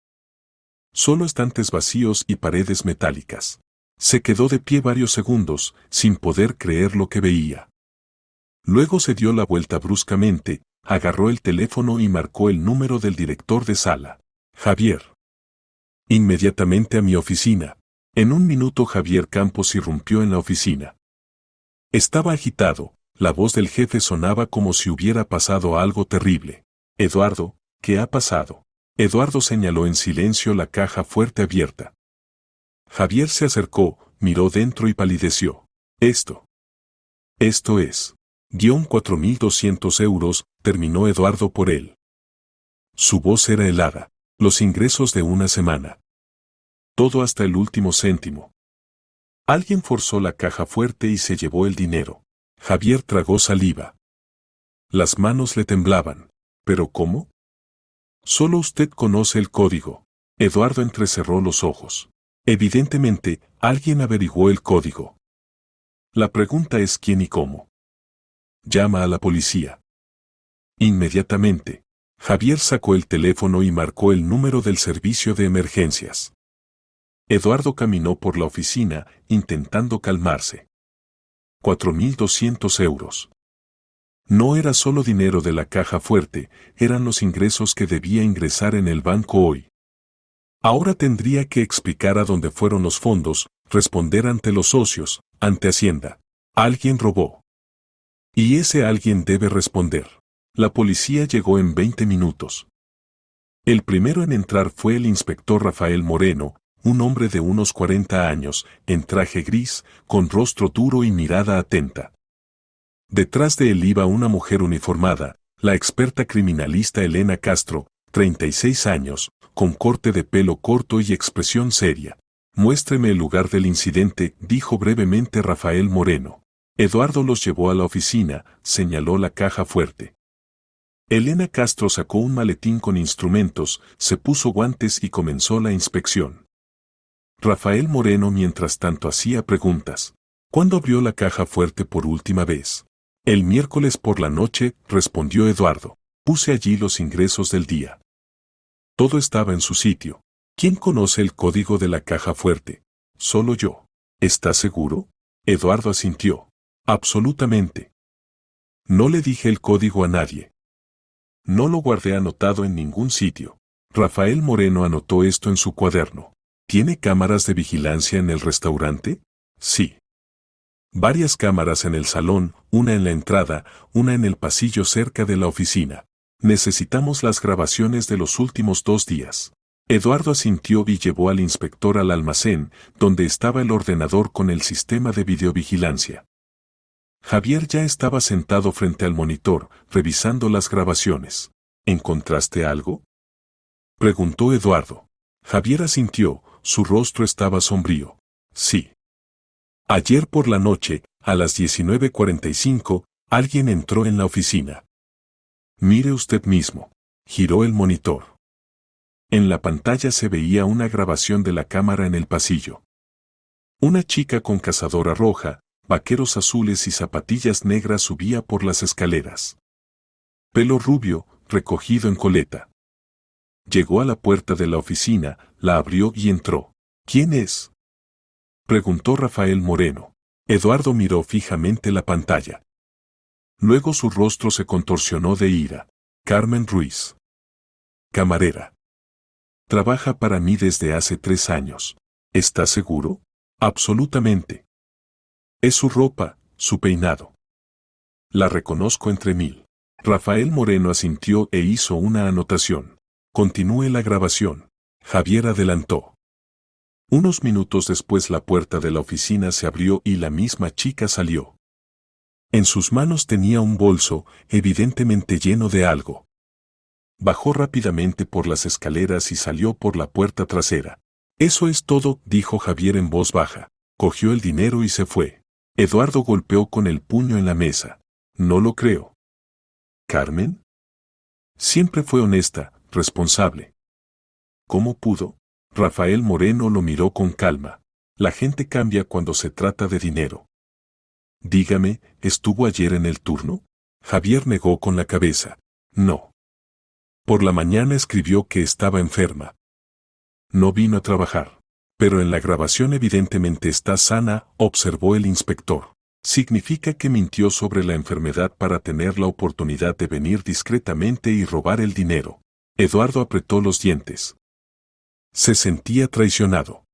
Solo estantes vacíos y paredes metálicas. Se quedó de pie varios segundos, sin poder creer lo que veía. Luego se dio la vuelta bruscamente, agarró el teléfono y marcó el número del director de sala. Javier. Inmediatamente a mi oficina. En un minuto Javier Campos irrumpió en la oficina. Estaba agitado, la voz del jefe sonaba como si hubiera pasado algo terrible. Eduardo, ¿qué ha pasado? Eduardo señaló en silencio la caja fuerte abierta. Javier se acercó, miró dentro y palideció. Esto es. 4.200 euros, terminó Eduardo por él. Su voz era helada. Los ingresos de una semana. Todo hasta el último céntimo. Alguien forzó la caja fuerte y se llevó el dinero. Javier tragó saliva. Las manos le temblaban. ¿Pero cómo? Solo usted conoce el código. Eduardo entrecerró los ojos. Evidentemente, alguien averiguó el código. La pregunta es quién y cómo. Llama a la policía. Inmediatamente, Javier sacó el teléfono y marcó el número del servicio de emergencias. Eduardo caminó por la oficina, intentando calmarse. 4.200 euros. No era solo dinero de la caja fuerte, eran los ingresos que debía ingresar en el banco hoy. Ahora tendría que explicar a dónde fueron los fondos, responder ante los socios, ante Hacienda. Alguien robó. Y ese alguien debe responder. La policía llegó en 20 minutos. El primero en entrar fue el inspector Rafael Moreno, un hombre de unos 40 años, en traje gris, con rostro duro y mirada atenta. Detrás de él iba una mujer uniformada, la experta criminalista Elena Castro, 36 años, con corte de pelo corto y expresión seria. Muéstreme el lugar del incidente, dijo brevemente Rafael Moreno. Eduardo los llevó a la oficina, señaló la caja fuerte. Elena Castro sacó un maletín con instrumentos, se puso guantes y comenzó la inspección. Rafael Moreno mientras tanto hacía preguntas. ¿Cuándo abrió la caja fuerte por última vez? El miércoles por la noche, respondió Eduardo. Puse allí los ingresos del día. Todo estaba en su sitio. ¿Quién conoce el código de la caja fuerte? Solo yo. ¿Estás seguro? Eduardo asintió. Absolutamente. No le dije el código a nadie. No lo guardé anotado en ningún sitio. Rafael Moreno anotó esto en su cuaderno. ¿Tiene cámaras de vigilancia en el restaurante? Sí. Varias cámaras en el salón, una en la entrada, una en el pasillo cerca de la oficina. Necesitamos las grabaciones de los últimos 2 días. Eduardo asintió y llevó al inspector al almacén, donde estaba el ordenador con el sistema de videovigilancia. Javier ya estaba sentado frente al monitor, revisando las grabaciones. ¿Encontraste algo? Preguntó Eduardo. Javier asintió, su rostro estaba sombrío. Sí. Ayer por la noche, a las 19:45, alguien entró en la oficina. Mire usted mismo. Giró el monitor. En la pantalla se veía una grabación de la cámara en el pasillo. Una chica con cazadora roja, vaqueros azules y zapatillas negras subía por las escaleras. Pelo rubio, recogido en coleta. Llegó a la puerta de la oficina, la abrió y entró. ¿Quién es? Preguntó Rafael Moreno. Eduardo miró fijamente la pantalla. Luego su rostro se contorsionó de ira. Carmen Ruiz. Camarera. Trabaja para mí desde hace 3 años. ¿Estás seguro? Absolutamente. Es su ropa, su peinado. La reconozco entre 1000. Rafael Moreno asintió e hizo una anotación. Continúe la grabación. Javier adelantó. Unos minutos después la puerta de la oficina se abrió y la misma chica salió. En sus manos tenía un bolso, evidentemente lleno de algo. Bajó rápidamente por las escaleras y salió por la puerta trasera. Eso es todo, dijo Javier en voz baja. Cogió el dinero y se fue. Eduardo golpeó con el puño en la mesa. No lo creo. ¿Carmen? Siempre fue honesta, responsable. ¿Cómo pudo? Rafael Moreno lo miró con calma. La gente cambia cuando se trata de dinero. Dígame, ¿estuvo ayer en el turno? Javier negó con la cabeza. No. Por la mañana escribió que estaba enferma. No vino a trabajar. Pero en la grabación evidentemente está sana, observó el inspector. Significa que mintió sobre la enfermedad para tener la oportunidad de venir discretamente y robar el dinero. Eduardo apretó los dientes. Se sentía traicionado.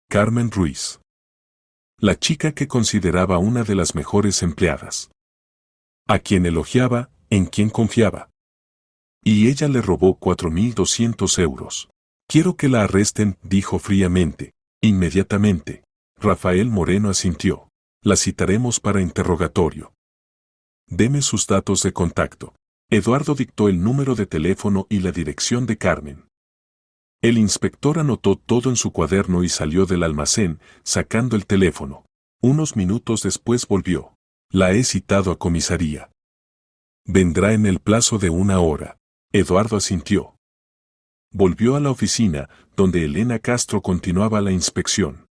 Carmen Ruiz. La chica que consideraba una de las mejores empleadas. A quien elogiaba, en quien confiaba. Y ella le robó 4.200 euros. Quiero que la arresten, dijo fríamente. Inmediatamente. Rafael Moreno asintió. La citaremos para interrogatorio. Deme sus datos de contacto. Eduardo dictó el número de teléfono y la dirección de Carmen. El inspector anotó todo en su cuaderno y salió del almacén, sacando el teléfono. Unos minutos después volvió. La he citado a comisaría. Vendrá en el plazo de 1 hora. Eduardo asintió. Volvió a la oficina, donde Elena Castro continuaba la inspección.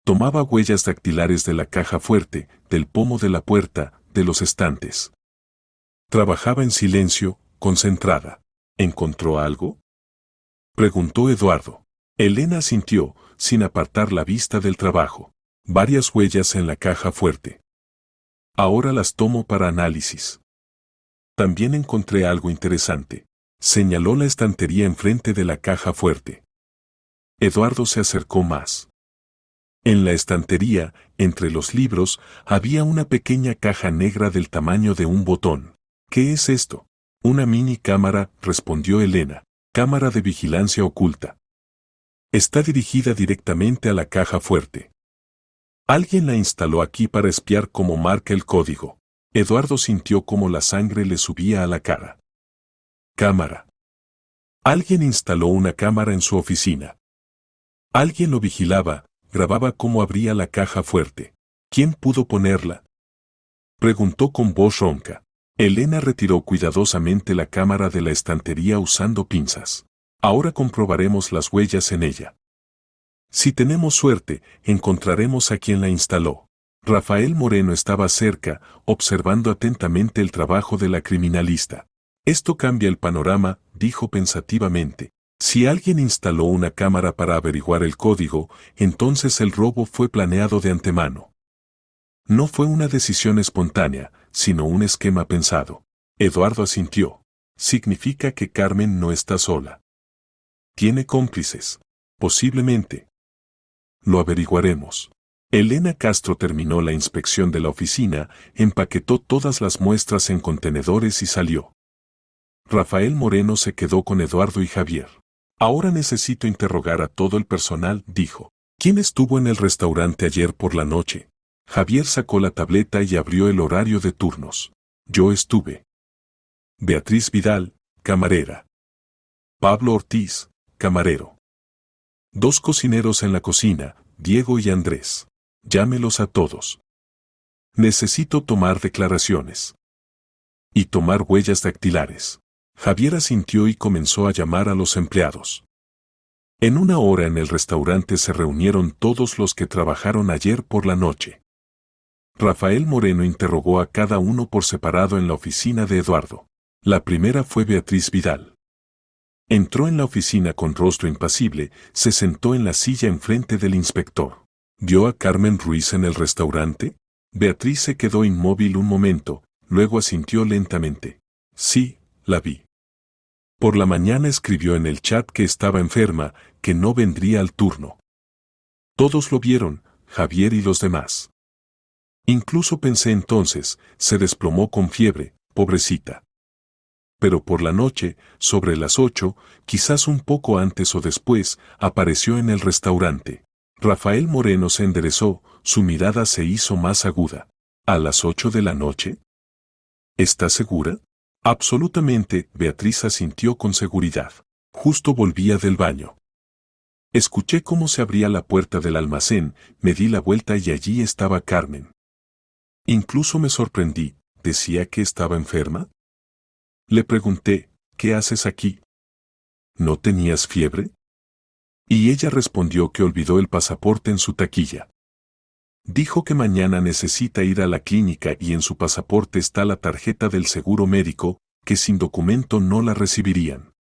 Tomaba huellas dactilares de la caja fuerte, del pomo de la puerta, de los estantes. Trabajaba en silencio, concentrada. ¿Encontró algo?, preguntó Eduardo. Elena asintió, sin apartar la vista del trabajo. Varias huellas en la caja fuerte. Ahora las tomo para análisis. También encontré algo interesante. Señaló la estantería enfrente de la caja fuerte. Eduardo se acercó más. En la estantería, entre los libros, había una pequeña caja negra del tamaño de un botón. ¿Qué es esto? Una mini cámara, respondió Elena. Cámara de vigilancia oculta. Está dirigida directamente a la caja fuerte. Alguien la instaló aquí para espiar cómo marca el código. Eduardo sintió cómo la sangre le subía a la cara. Cámara. Alguien instaló una cámara en su oficina. Alguien lo vigilaba, grababa cómo abría la caja fuerte. ¿Quién pudo ponerla?, preguntó con voz ronca. Elena retiró cuidadosamente la cámara de la estantería usando pinzas. Ahora comprobaremos las huellas en ella. Si tenemos suerte, encontraremos a quien la instaló. Rafael Moreno estaba cerca, observando atentamente el trabajo de la criminalista. Esto cambia el panorama, dijo pensativamente. Si alguien instaló una cámara para averiguar el código, entonces el robo fue planeado de antemano. No fue una decisión espontánea, sino un esquema pensado. Eduardo asintió. Significa que Carmen no está sola. ¿Tiene cómplices? Posiblemente. Lo averiguaremos. Elena Castro terminó la inspección de la oficina, empaquetó todas las muestras en contenedores y salió. Rafael Moreno se quedó con Eduardo y Javier. Ahora necesito interrogar a todo el personal, dijo. ¿Quién estuvo en el restaurante ayer por la noche? Javier sacó la tableta y abrió el horario de turnos. Yo estuve. Beatriz Vidal, camarera. Pablo Ortiz, camarero. 2 cocineros en la cocina, Diego y Andrés. Llámelos a todos. Necesito tomar declaraciones. Y tomar huellas dactilares. Javier asintió y comenzó a llamar a los empleados. En 1 hora en el restaurante se reunieron todos los que trabajaron ayer por la noche. Rafael Moreno interrogó a cada uno por separado en la oficina de Eduardo. La primera fue Beatriz Vidal. Entró en la oficina con rostro impasible, se sentó en la silla enfrente del inspector. ¿Vio a Carmen Ruiz en el restaurante? Beatriz se quedó inmóvil un momento, luego asintió lentamente. Sí, la vi. Por la mañana escribió en el chat que estaba enferma, que no vendría al turno. Todos lo vieron, Javier y los demás. Incluso pensé entonces, se desplomó con fiebre, pobrecita. Pero por la noche, sobre las 8, quizás un poco antes o después, apareció en el restaurante. Rafael Moreno se enderezó, su mirada se hizo más aguda. ¿A las 8 de la noche? ¿Estás segura? Absolutamente, Beatriz asintió con seguridad. Justo volvía del baño. Escuché cómo se abría la puerta del almacén, me di la vuelta y allí estaba Carmen. Incluso me sorprendí, ¿decía que estaba enferma? Le pregunté, ¿qué haces aquí? ¿No tenías fiebre? Y ella respondió que olvidó el pasaporte en su taquilla. Dijo que mañana necesita ir a la clínica y en su pasaporte está la tarjeta del seguro médico, que sin documento no la recibirían.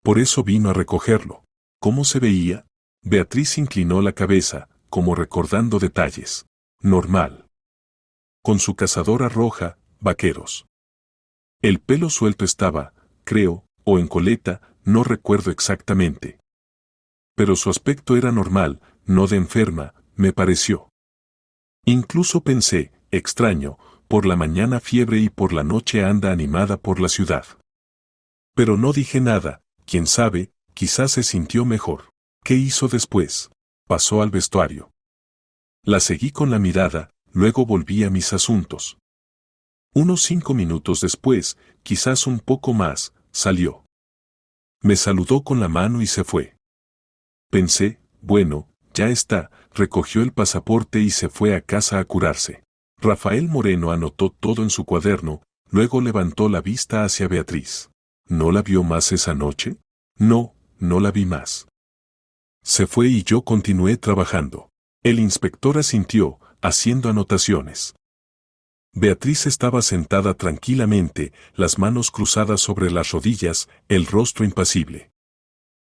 Por eso vino a recogerlo. ¿Cómo se veía? Beatriz inclinó la cabeza, como recordando detalles. Normal. Con su cazadora roja, vaqueros. El pelo suelto estaba, creo, o en coleta, no recuerdo exactamente. Pero su aspecto era normal, no de enferma, me pareció. Incluso pensé, extraño, por la mañana fiebre y por la noche anda animada por la ciudad. Pero no dije nada, quién sabe, quizás se sintió mejor. ¿Qué hizo después? Pasó al vestuario. La seguí con la mirada, luego volví a mis asuntos. Unos 5 minutos después, quizás un poco más, salió. Me saludó con la mano y se fue. Pensé, bueno, ya está, recogió el pasaporte y se fue a casa a curarse. Rafael Moreno anotó todo en su cuaderno, luego levantó la vista hacia Beatriz. ¿No la vio más esa noche? No, no la vi más. Se fue y yo continué trabajando. El inspector asintió, haciendo anotaciones. Beatriz estaba sentada tranquilamente, las manos cruzadas sobre las rodillas, el rostro impasible.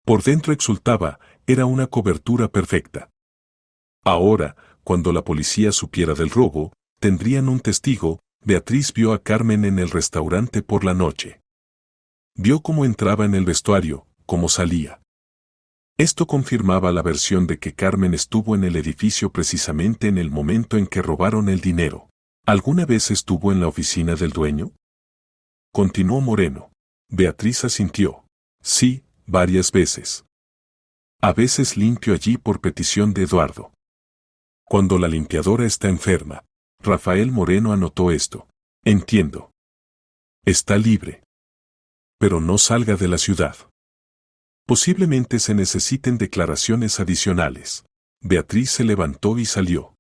Por dentro exultaba, era una cobertura perfecta. Ahora, cuando la policía supiera del robo, tendrían un testigo. Beatriz vio a Carmen en el restaurante por la noche. Vio cómo entraba en el vestuario, cómo salía. Esto confirmaba la versión de que Carmen estuvo en el edificio precisamente en el momento en que robaron el dinero. ¿Alguna vez estuvo en la oficina del dueño? Continuó Moreno. Beatriz asintió. Sí, varias veces. A veces limpio allí por petición de Eduardo. Cuando la limpiadora está enferma. Rafael Moreno anotó esto. Entiendo. Está libre. Pero no salga de la ciudad. Posiblemente se necesiten declaraciones adicionales. Beatriz se levantó y salió.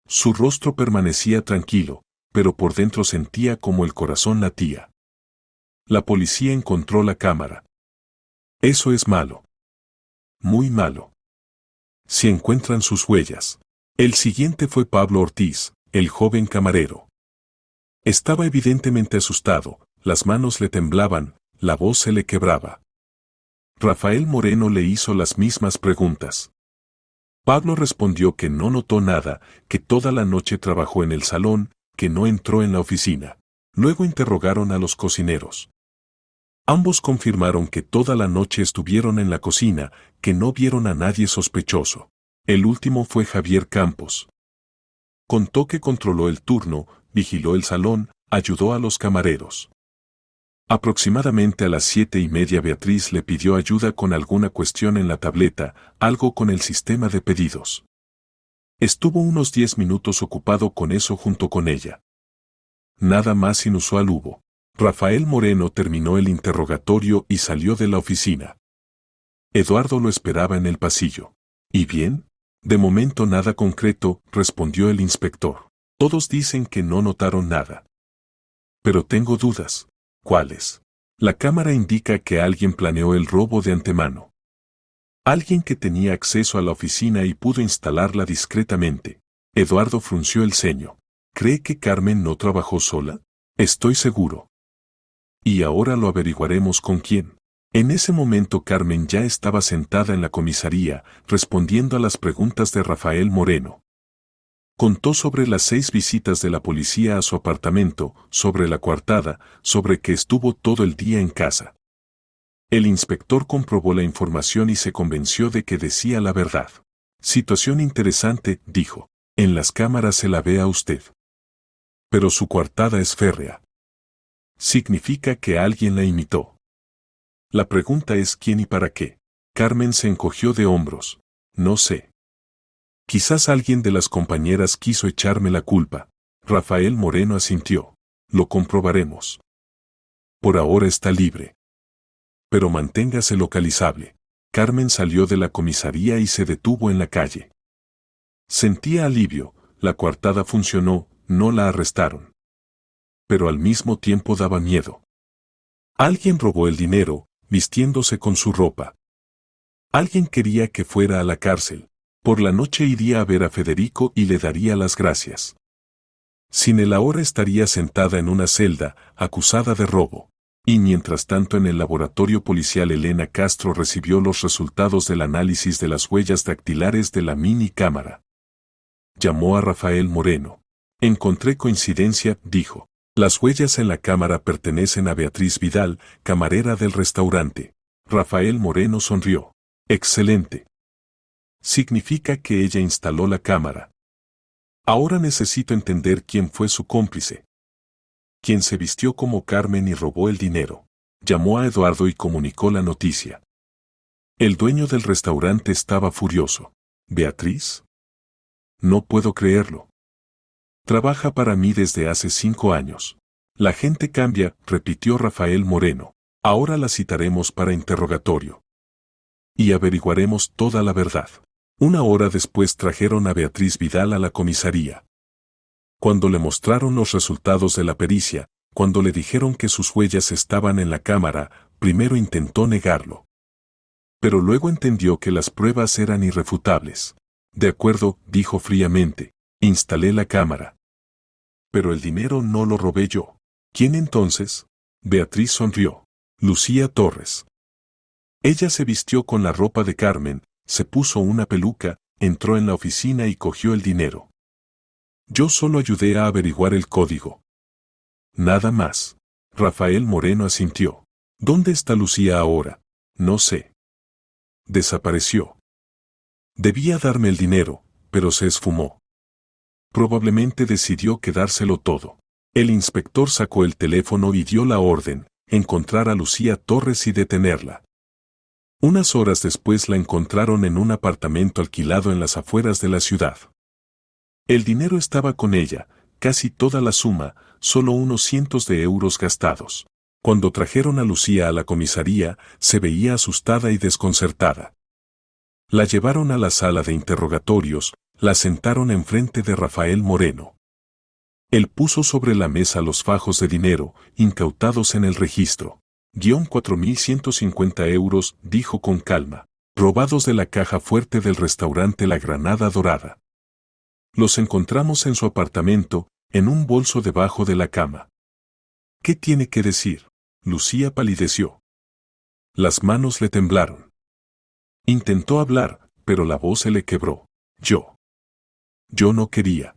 Su rostro permanecía tranquilo, pero por dentro sentía como el corazón latía. La policía encontró la cámara. Eso es malo. Muy malo. Si encuentran sus huellas. El siguiente fue Pablo Ortiz, el joven camarero. Estaba evidentemente asustado, las manos le temblaban, la voz se le quebraba. Rafael Moreno le hizo las mismas preguntas. Pablo respondió que no notó nada, que toda la noche trabajó en el salón, que no entró en la oficina. Luego interrogaron a los cocineros. Ambos confirmaron que toda la noche estuvieron en la cocina, que no vieron a nadie sospechoso. El último fue Javier Campos. Contó que controló el turno, vigiló el salón, ayudó a los camareros. Aproximadamente a las 7:30 Beatriz le pidió ayuda con alguna cuestión en la tableta, algo con el sistema de pedidos. Estuvo unos 10 minutos ocupado con eso junto con ella. Nada más inusual hubo. Rafael Moreno terminó el interrogatorio y salió de la oficina. Eduardo lo esperaba en el pasillo. ¿Y bien? De momento nada concreto, respondió el inspector. Todos dicen que no notaron nada. Pero tengo dudas. ¿Cuáles? La cámara indica que alguien planeó el robo de antemano. Alguien que tenía acceso a la oficina y pudo instalarla discretamente. Eduardo frunció el ceño. ¿Cree que Carmen no trabajó sola? Estoy seguro. Y ahora lo averiguaremos con quién. En ese momento Carmen ya estaba sentada en la comisaría, respondiendo a las preguntas de Rafael Moreno. Contó sobre las 6 visitas de la policía a su apartamento, sobre la coartada, sobre que estuvo todo el día en casa. El inspector comprobó la información y se convenció de que decía la verdad. Situación interesante, dijo. En las cámaras se la ve a usted. Pero su coartada es férrea. Significa que alguien la imitó. La pregunta es quién y para qué. Carmen se encogió de hombros. No sé. Quizás alguien de las compañeras quiso echarme la culpa. Rafael Moreno asintió. Lo comprobaremos. Por ahora está libre. Pero manténgase localizable. Carmen salió de la comisaría y se detuvo en la calle. Sentía alivio, la coartada funcionó, no la arrestaron. Pero al mismo tiempo daba miedo. Alguien robó el dinero, vistiéndose con su ropa. Alguien quería que fuera a la cárcel. Por la noche iría a ver a Federico y le daría las gracias. Sin él ahora estaría sentada en una celda, acusada de robo. Y mientras tanto en el laboratorio policial Elena Castro recibió los resultados del análisis de las huellas dactilares de la mini cámara. Llamó a Rafael Moreno. Encontré coincidencia, dijo. Las huellas en la cámara pertenecen a Beatriz Vidal, camarera del restaurante. Rafael Moreno sonrió. Excelente. Significa que ella instaló la cámara. Ahora necesito entender quién fue su cómplice. Quien se vistió como Carmen y robó el dinero. Llamó a Eduardo y comunicó la noticia. El dueño del restaurante estaba furioso. ¿Beatriz? No puedo creerlo. Trabaja para mí desde hace 5 años. La gente cambia, repitió Rafael Moreno. Ahora la citaremos para interrogatorio. Y averiguaremos toda la verdad. 1 hora después trajeron a Beatriz Vidal a la comisaría. Cuando le mostraron los resultados de la pericia, cuando le dijeron que sus huellas estaban en la cámara, primero intentó negarlo. Pero luego entendió que las pruebas eran irrefutables. De acuerdo, dijo fríamente, instalé la cámara. Pero el dinero no lo robé yo. ¿Quién entonces? Beatriz sonrió. Lucía Torres. Ella se vistió con la ropa de Carmen, se puso una peluca, entró en la oficina y cogió el dinero. Yo solo ayudé a averiguar el código. Nada más. Rafael Moreno asintió. ¿Dónde está Lucía ahora? No sé. Desapareció. Debía darme el dinero, pero se esfumó. Probablemente decidió quedárselo todo. El inspector sacó el teléfono y dio la orden, encontrar a Lucía Torres y detenerla. Unas horas después la encontraron en un apartamento alquilado en las afueras de la ciudad. El dinero estaba con ella, casi toda la suma, solo unos cientos de euros gastados. Cuando trajeron a Lucía a la comisaría, se veía asustada y desconcertada. La llevaron a la sala de interrogatorios, la sentaron enfrente de Rafael Moreno. Él puso sobre la mesa los fajos de dinero, incautados en el registro. 4.150 euros, dijo con calma, robados de la caja fuerte del restaurante La Granada Dorada. Los encontramos en su apartamento, en un bolso debajo de la cama. ¿Qué tiene que decir? Lucía palideció. Las manos le temblaron. Intentó hablar, pero la voz se le quebró. Yo no quería.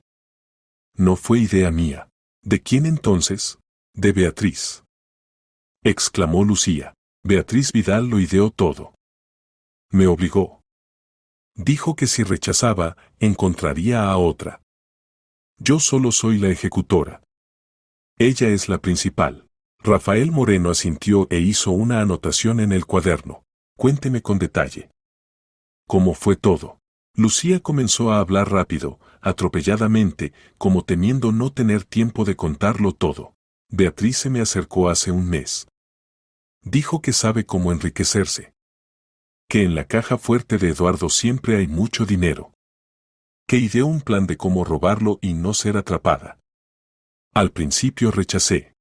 No fue idea mía. ¿De quién entonces? De Beatriz. Exclamó Lucía. Beatriz Vidal lo ideó todo. Me obligó. Dijo que si rechazaba, encontraría a otra. Yo solo soy la ejecutora. Ella es la principal. Rafael Moreno asintió e hizo una anotación en el cuaderno. Cuénteme con detalle. ¿Cómo fue todo? Lucía comenzó a hablar rápido, atropelladamente, como temiendo no tener tiempo de contarlo todo. Beatriz se me acercó hace un mes. Dijo que sabe cómo enriquecerse. Que en la caja fuerte de Eduardo siempre hay mucho dinero. Que ideó un plan de cómo robarlo y no ser atrapada. Al principio rechacé.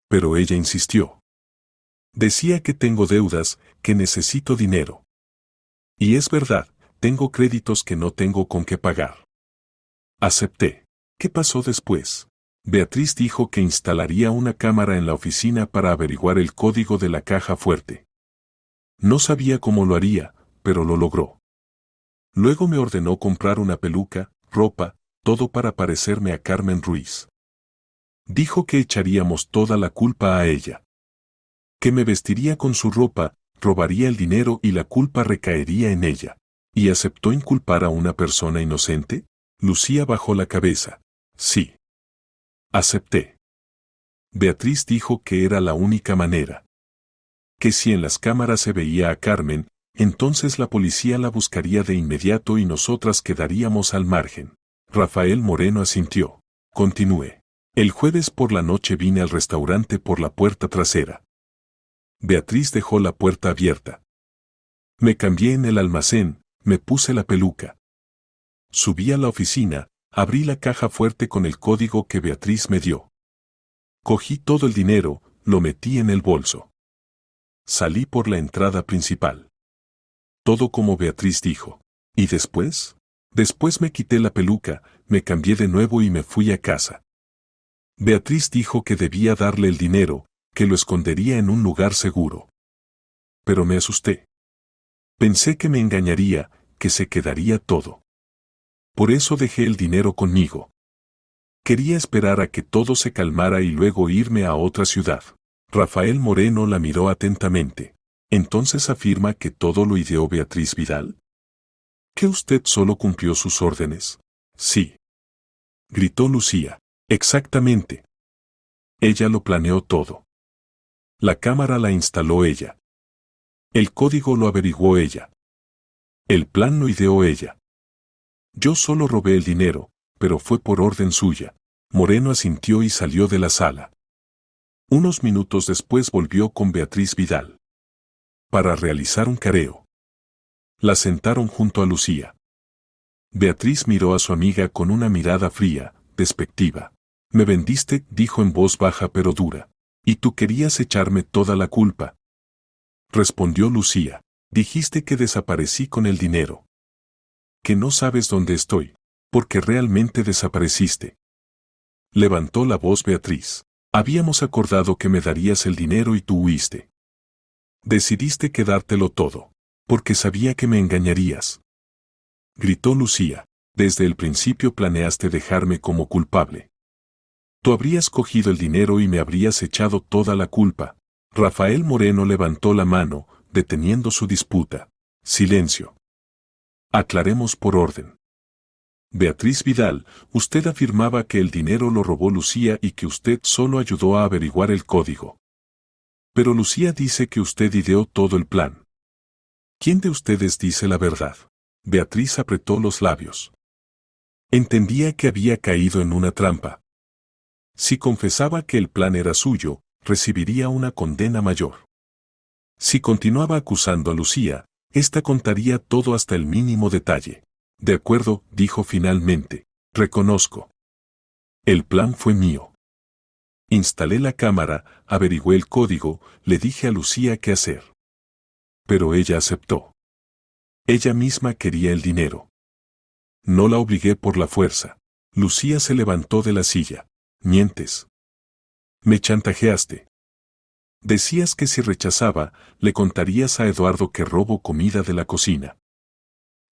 Pero ella insistió. Decía que tengo deudas, que necesito dinero. Y es verdad, tengo créditos que no tengo con qué pagar. Acepté. ¿Qué pasó después? Beatriz dijo que instalaría una cámara en la oficina para averiguar el código de la caja fuerte. No sabía cómo lo haría, pero lo logró. Luego me ordenó comprar una peluca, ropa, todo para parecerme a Carmen Ruiz. Dijo que echaríamos toda la culpa a ella. Que me vestiría con su ropa, robaría el dinero y la culpa recaería en ella. ¿Y aceptó inculpar a una persona inocente? Lucía bajó la cabeza. Sí. Acepté. Beatriz dijo que era la única manera. Que si en las cámaras se veía a Carmen, entonces la policía la buscaría de inmediato y nosotras quedaríamos al margen. Rafael Moreno asintió. Continué. El jueves por la noche vine al restaurante por la puerta trasera. Beatriz dejó la puerta abierta. Me cambié en el almacén, me puse la peluca. Subí a la oficina, abrí la caja fuerte con el código que Beatriz me dio. Cogí todo el dinero, lo metí en el bolso. Salí por la entrada principal. Todo como Beatriz dijo. ¿Y después? Después me quité la peluca, me cambié de nuevo y me fui a casa. Beatriz dijo que debía darle el dinero, que lo escondería en un lugar seguro. Pero me asusté. Pensé que me engañaría, que se quedaría todo. Por eso dejé el dinero conmigo. Quería esperar a que todo se calmara y luego irme a otra ciudad. Rafael Moreno la miró atentamente. ¿Entonces afirma que todo lo ideó Beatriz Vidal? ¿Que usted solo cumplió sus órdenes? Sí. Gritó Lucía. Exactamente. Ella lo planeó todo. La cámara la instaló ella. El código lo averiguó ella. El plan lo ideó ella. Yo solo robé el dinero, pero fue por orden suya. Moreno asintió y salió de la sala. Unos minutos después volvió con Beatriz Vidal para realizar un careo. La sentaron junto a Lucía. Beatriz miró a su amiga con una mirada fría, despectiva. Me vendiste, dijo en voz baja pero dura. Y tú querías echarme toda la culpa. Respondió Lucía. Dijiste que desaparecí con el dinero. Que no sabes dónde estoy, porque realmente desapareciste. Levantó la voz Beatriz. Habíamos acordado que me darías el dinero y tú huiste. Decidiste quedártelo todo, porque sabía que me engañarías. Gritó Lucía. Desde el principio planeaste dejarme como culpable. Tú habrías cogido el dinero y me habrías echado toda la culpa. Rafael Moreno levantó la mano, deteniendo su disputa. Silencio. Aclaremos por orden. Beatriz Vidal, usted afirmaba que el dinero lo robó Lucía y que usted solo ayudó a averiguar el código. Pero Lucía dice que usted ideó todo el plan. ¿Quién de ustedes dice la verdad? Beatriz apretó los labios. Entendía que había caído en una trampa. Si confesaba que el plan era suyo, recibiría una condena mayor. Si continuaba acusando a Lucía, ésta contaría todo hasta el mínimo detalle. De acuerdo, dijo finalmente. Reconozco. El plan fue mío. Instalé la cámara, averigüé el código, le dije a Lucía qué hacer. Pero ella aceptó. Ella misma quería el dinero. No la obligué por la fuerza. Lucía se levantó de la silla. Mientes. Me chantajeaste. Decías que si rechazaba, le contarías a Eduardo que robo comida de la cocina.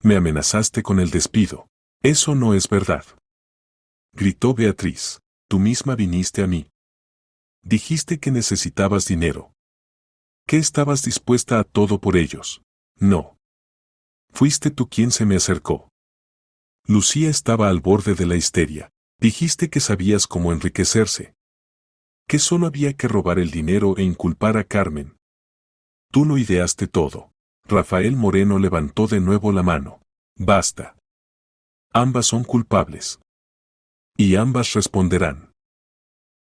Me amenazaste con el despido. Eso no es verdad. Gritó Beatriz. Tú misma viniste a mí. Dijiste que necesitabas dinero. Que estabas dispuesta a todo por ellos. No. Fuiste tú quien se me acercó. Lucía estaba al borde de la histeria. Dijiste que sabías cómo enriquecerse. Que solo había que robar el dinero e inculpar a Carmen. Tú lo ideaste todo. Rafael Moreno levantó de nuevo la mano. Basta. Ambas son culpables. Y ambas responderán.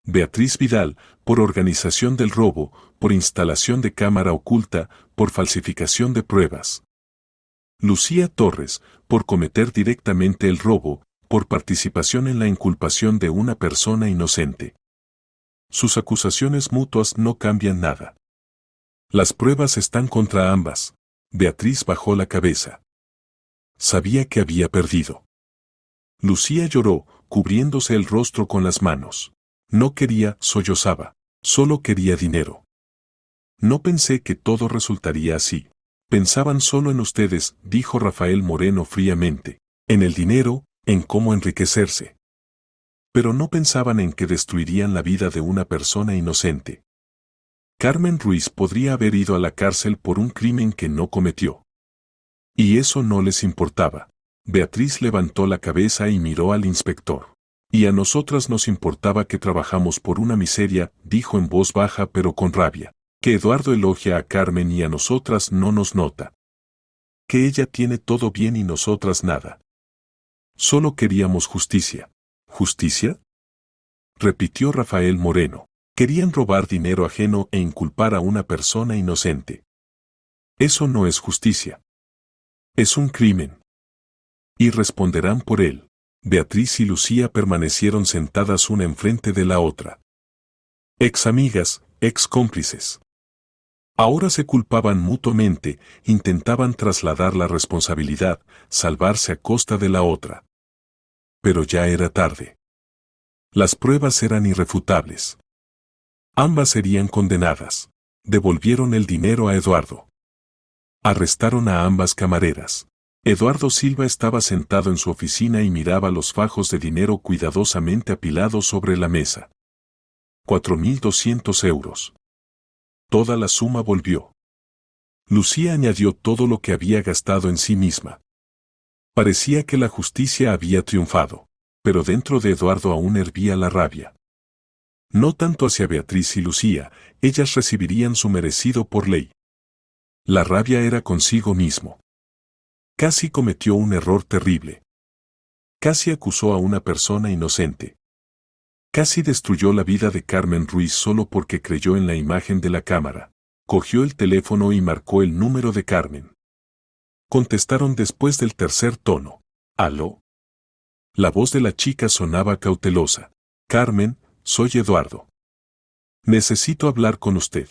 Beatriz Vidal, por organización del robo, por instalación de cámara oculta, por falsificación de pruebas. Lucía Torres, por cometer directamente el robo, por participación en la inculpación de una persona inocente. Sus acusaciones mutuas no cambian nada. Las pruebas están contra ambas. Beatriz bajó la cabeza. Sabía que había perdido. Lucía lloró, cubriéndose el rostro con las manos. No quería, sollozaba. Solo quería dinero. No pensé que todo resultaría así. Pensaban solo en ustedes, dijo Rafael Moreno fríamente. En el dinero, en cómo enriquecerse. Pero no pensaban en que destruirían la vida de una persona inocente. Carmen Ruiz podría haber ido a la cárcel por un crimen que no cometió. Y eso no les importaba. Beatriz levantó la cabeza y miró al inspector. Y a nosotras nos importaba que trabajamos por una miseria, dijo en voz baja pero con rabia. Que Eduardo elogia a Carmen y a nosotras no nos nota. Que ella tiene todo bien y nosotras nada. Solo queríamos justicia. ¿Justicia? Repitió Rafael Moreno. Querían robar dinero ajeno e inculpar a una persona inocente. Eso no es justicia. Es un crimen. Y responderán por él. Beatriz y Lucía permanecieron sentadas una enfrente de la otra. Ex amigas, ex cómplices. Ahora se culpaban mutuamente, intentaban trasladar la responsabilidad, salvarse a costa de la otra. Pero ya era tarde. Las pruebas eran irrefutables. Ambas serían condenadas. Devolvieron el dinero a Eduardo. Arrestaron a ambas camareras. Eduardo Silva estaba sentado en su oficina y miraba los fajos de dinero cuidadosamente apilados sobre la mesa. 4.200 euros. Toda la suma volvió. Lucía añadió todo lo que había gastado en sí misma. Parecía que la justicia había triunfado, pero dentro de Eduardo aún hervía la rabia. No tanto hacia Beatriz y Lucía, ellas recibirían su merecido por ley. La rabia era consigo mismo. Casi cometió un error terrible. Casi acusó a una persona inocente. Casi destruyó la vida de Carmen Ruiz solo porque creyó en la imagen de la cámara. Cogió el teléfono y marcó el número de Carmen. Contestaron después del tercer tono. ¿Aló? La voz de la chica sonaba cautelosa. Carmen, soy Eduardo. Necesito hablar con usted.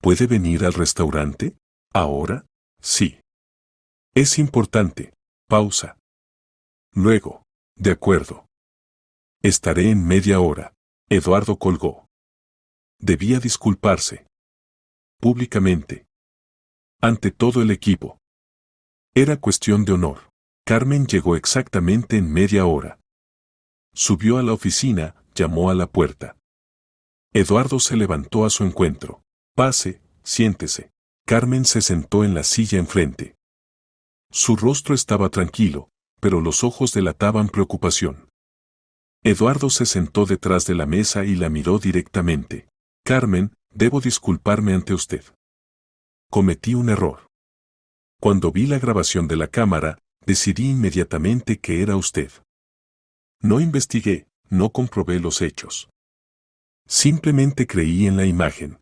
¿Puede venir al restaurante? ¿Ahora? Sí. Es importante. Pausa. Luego. De acuerdo. Estaré en media hora. Eduardo colgó. Debía disculparse. Públicamente. Ante todo el equipo. Era cuestión de honor. Carmen llegó exactamente en media hora. Subió a la oficina, llamó a la puerta. Eduardo se levantó a su encuentro. Pase, siéntese. Carmen se sentó en la silla enfrente. Su rostro estaba tranquilo, pero los ojos delataban preocupación. Eduardo se sentó detrás de la mesa y la miró directamente. Carmen, debo disculparme ante usted. Cometí un error. Cuando vi la grabación de la cámara, decidí inmediatamente que era usted. No investigué, no comprobé los hechos. Simplemente creí en la imagen.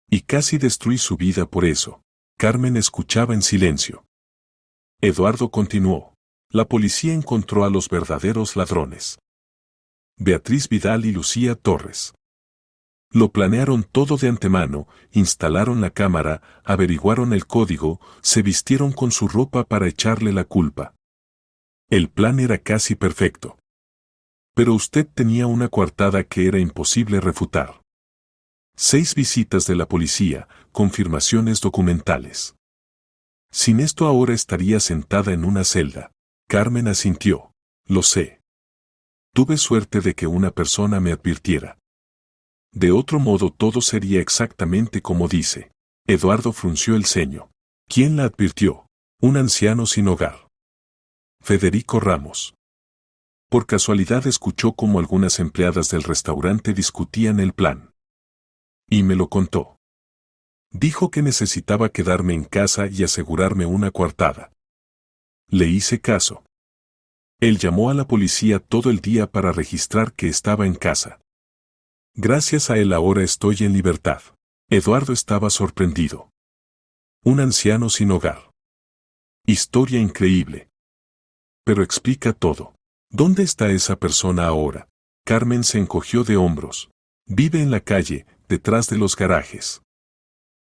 Y casi destruí su vida por eso. Carmen escuchaba en silencio. Eduardo continuó. La policía encontró a los verdaderos ladrones. Beatriz Vidal y Lucía Torres. Lo planearon todo de antemano, instalaron la cámara, averiguaron el código, se vistieron con su ropa para echarle la culpa. El plan era casi perfecto. Pero usted tenía una coartada que era imposible refutar. 6 visitas de la policía, confirmaciones documentales. Sin esto ahora estaría sentada en una celda. Carmen asintió. Lo sé. Tuve suerte de que una persona me advirtiera. De otro modo todo sería exactamente como dice. Eduardo frunció el ceño. ¿Quién la advirtió? Un anciano sin hogar. Federico Ramos. Por casualidad escuchó cómo algunas empleadas del restaurante discutían el plan. Y me lo contó. Dijo que necesitaba quedarme en casa y asegurarme una coartada. Le hice caso. Él llamó a la policía todo el día para registrar que estaba en casa. Gracias a él ahora estoy en libertad. Eduardo estaba sorprendido. Un anciano sin hogar. Historia increíble. Pero explica todo. ¿Dónde está esa persona ahora? Carmen se encogió de hombros. Vive en la calle, detrás de los garajes.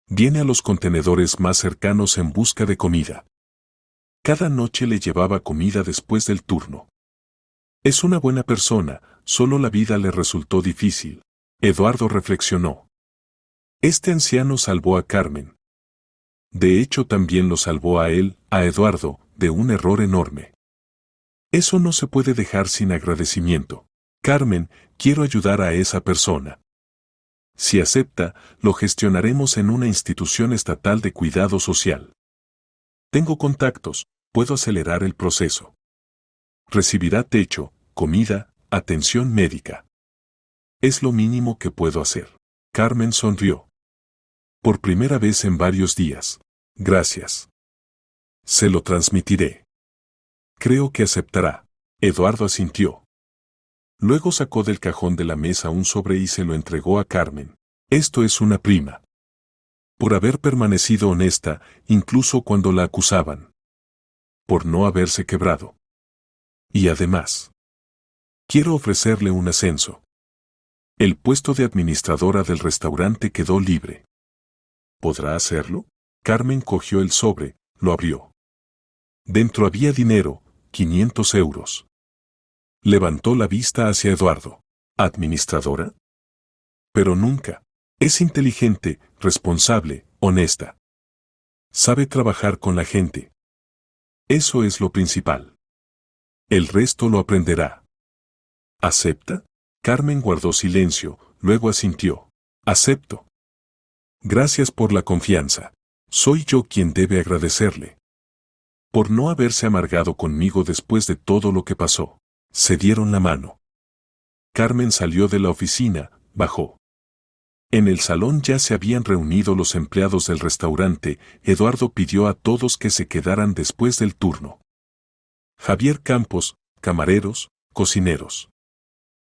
Viene a los contenedores más cercanos en busca de comida. Cada noche le llevaba comida después del turno. Es una buena persona, solo la vida le resultó difícil. Eduardo reflexionó. Este anciano salvó a Carmen. De hecho también lo salvó a él, a Eduardo, de un error enorme. Eso no se puede dejar sin agradecimiento. Carmen, quiero ayudar a esa persona. Si acepta, lo gestionaremos en una institución estatal de cuidado social. Tengo contactos, puedo acelerar el proceso. Recibirá techo, comida, atención médica. Es lo mínimo que puedo hacer. Carmen sonrió. Por primera vez en varios días. Gracias. Se lo transmitiré. Creo que aceptará. Eduardo asintió. Luego sacó del cajón de la mesa un sobre y se lo entregó a Carmen. Esto es una prima. Por haber permanecido honesta, incluso cuando la acusaban. Por no haberse quebrado. Y además, quiero ofrecerle un ascenso. El puesto de administradora del restaurante quedó libre. ¿Podrá hacerlo? Carmen cogió el sobre, lo abrió. Dentro había dinero, 500 euros. Levantó la vista hacia Eduardo. ¿Administradora? Pero nunca. Es inteligente, responsable, honesta. Sabe trabajar con la gente. Eso es lo principal. El resto lo aprenderá. ¿Acepta? Carmen guardó silencio, luego asintió. Acepto. Gracias por la confianza. Soy yo quien debe agradecerle. Por no haberse amargado conmigo después de todo lo que pasó. Se dieron la mano. Carmen salió de la oficina, bajó. En el salón ya se habían reunido los empleados del restaurante. Eduardo pidió a todos que se quedaran después del turno. Javier Campos, camareros, cocineros.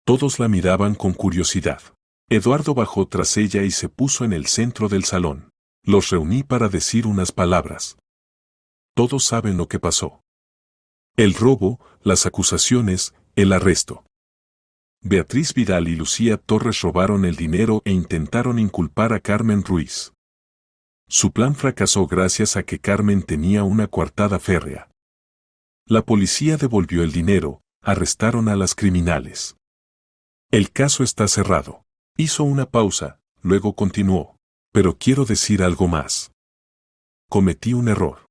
Todos la miraban con curiosidad. Eduardo bajó tras ella y se puso en el centro del salón. Los reuní para decir unas palabras. Todos saben lo que pasó. El robo, las acusaciones, el arresto. Beatriz Vidal y Lucía Torres robaron el dinero e intentaron inculpar a Carmen Ruiz. Su plan fracasó gracias a que Carmen tenía una coartada férrea. La policía devolvió el dinero, arrestaron a las criminales. El caso está cerrado. Hizo una pausa, luego continuó. Pero quiero decir algo más. Cometí un error.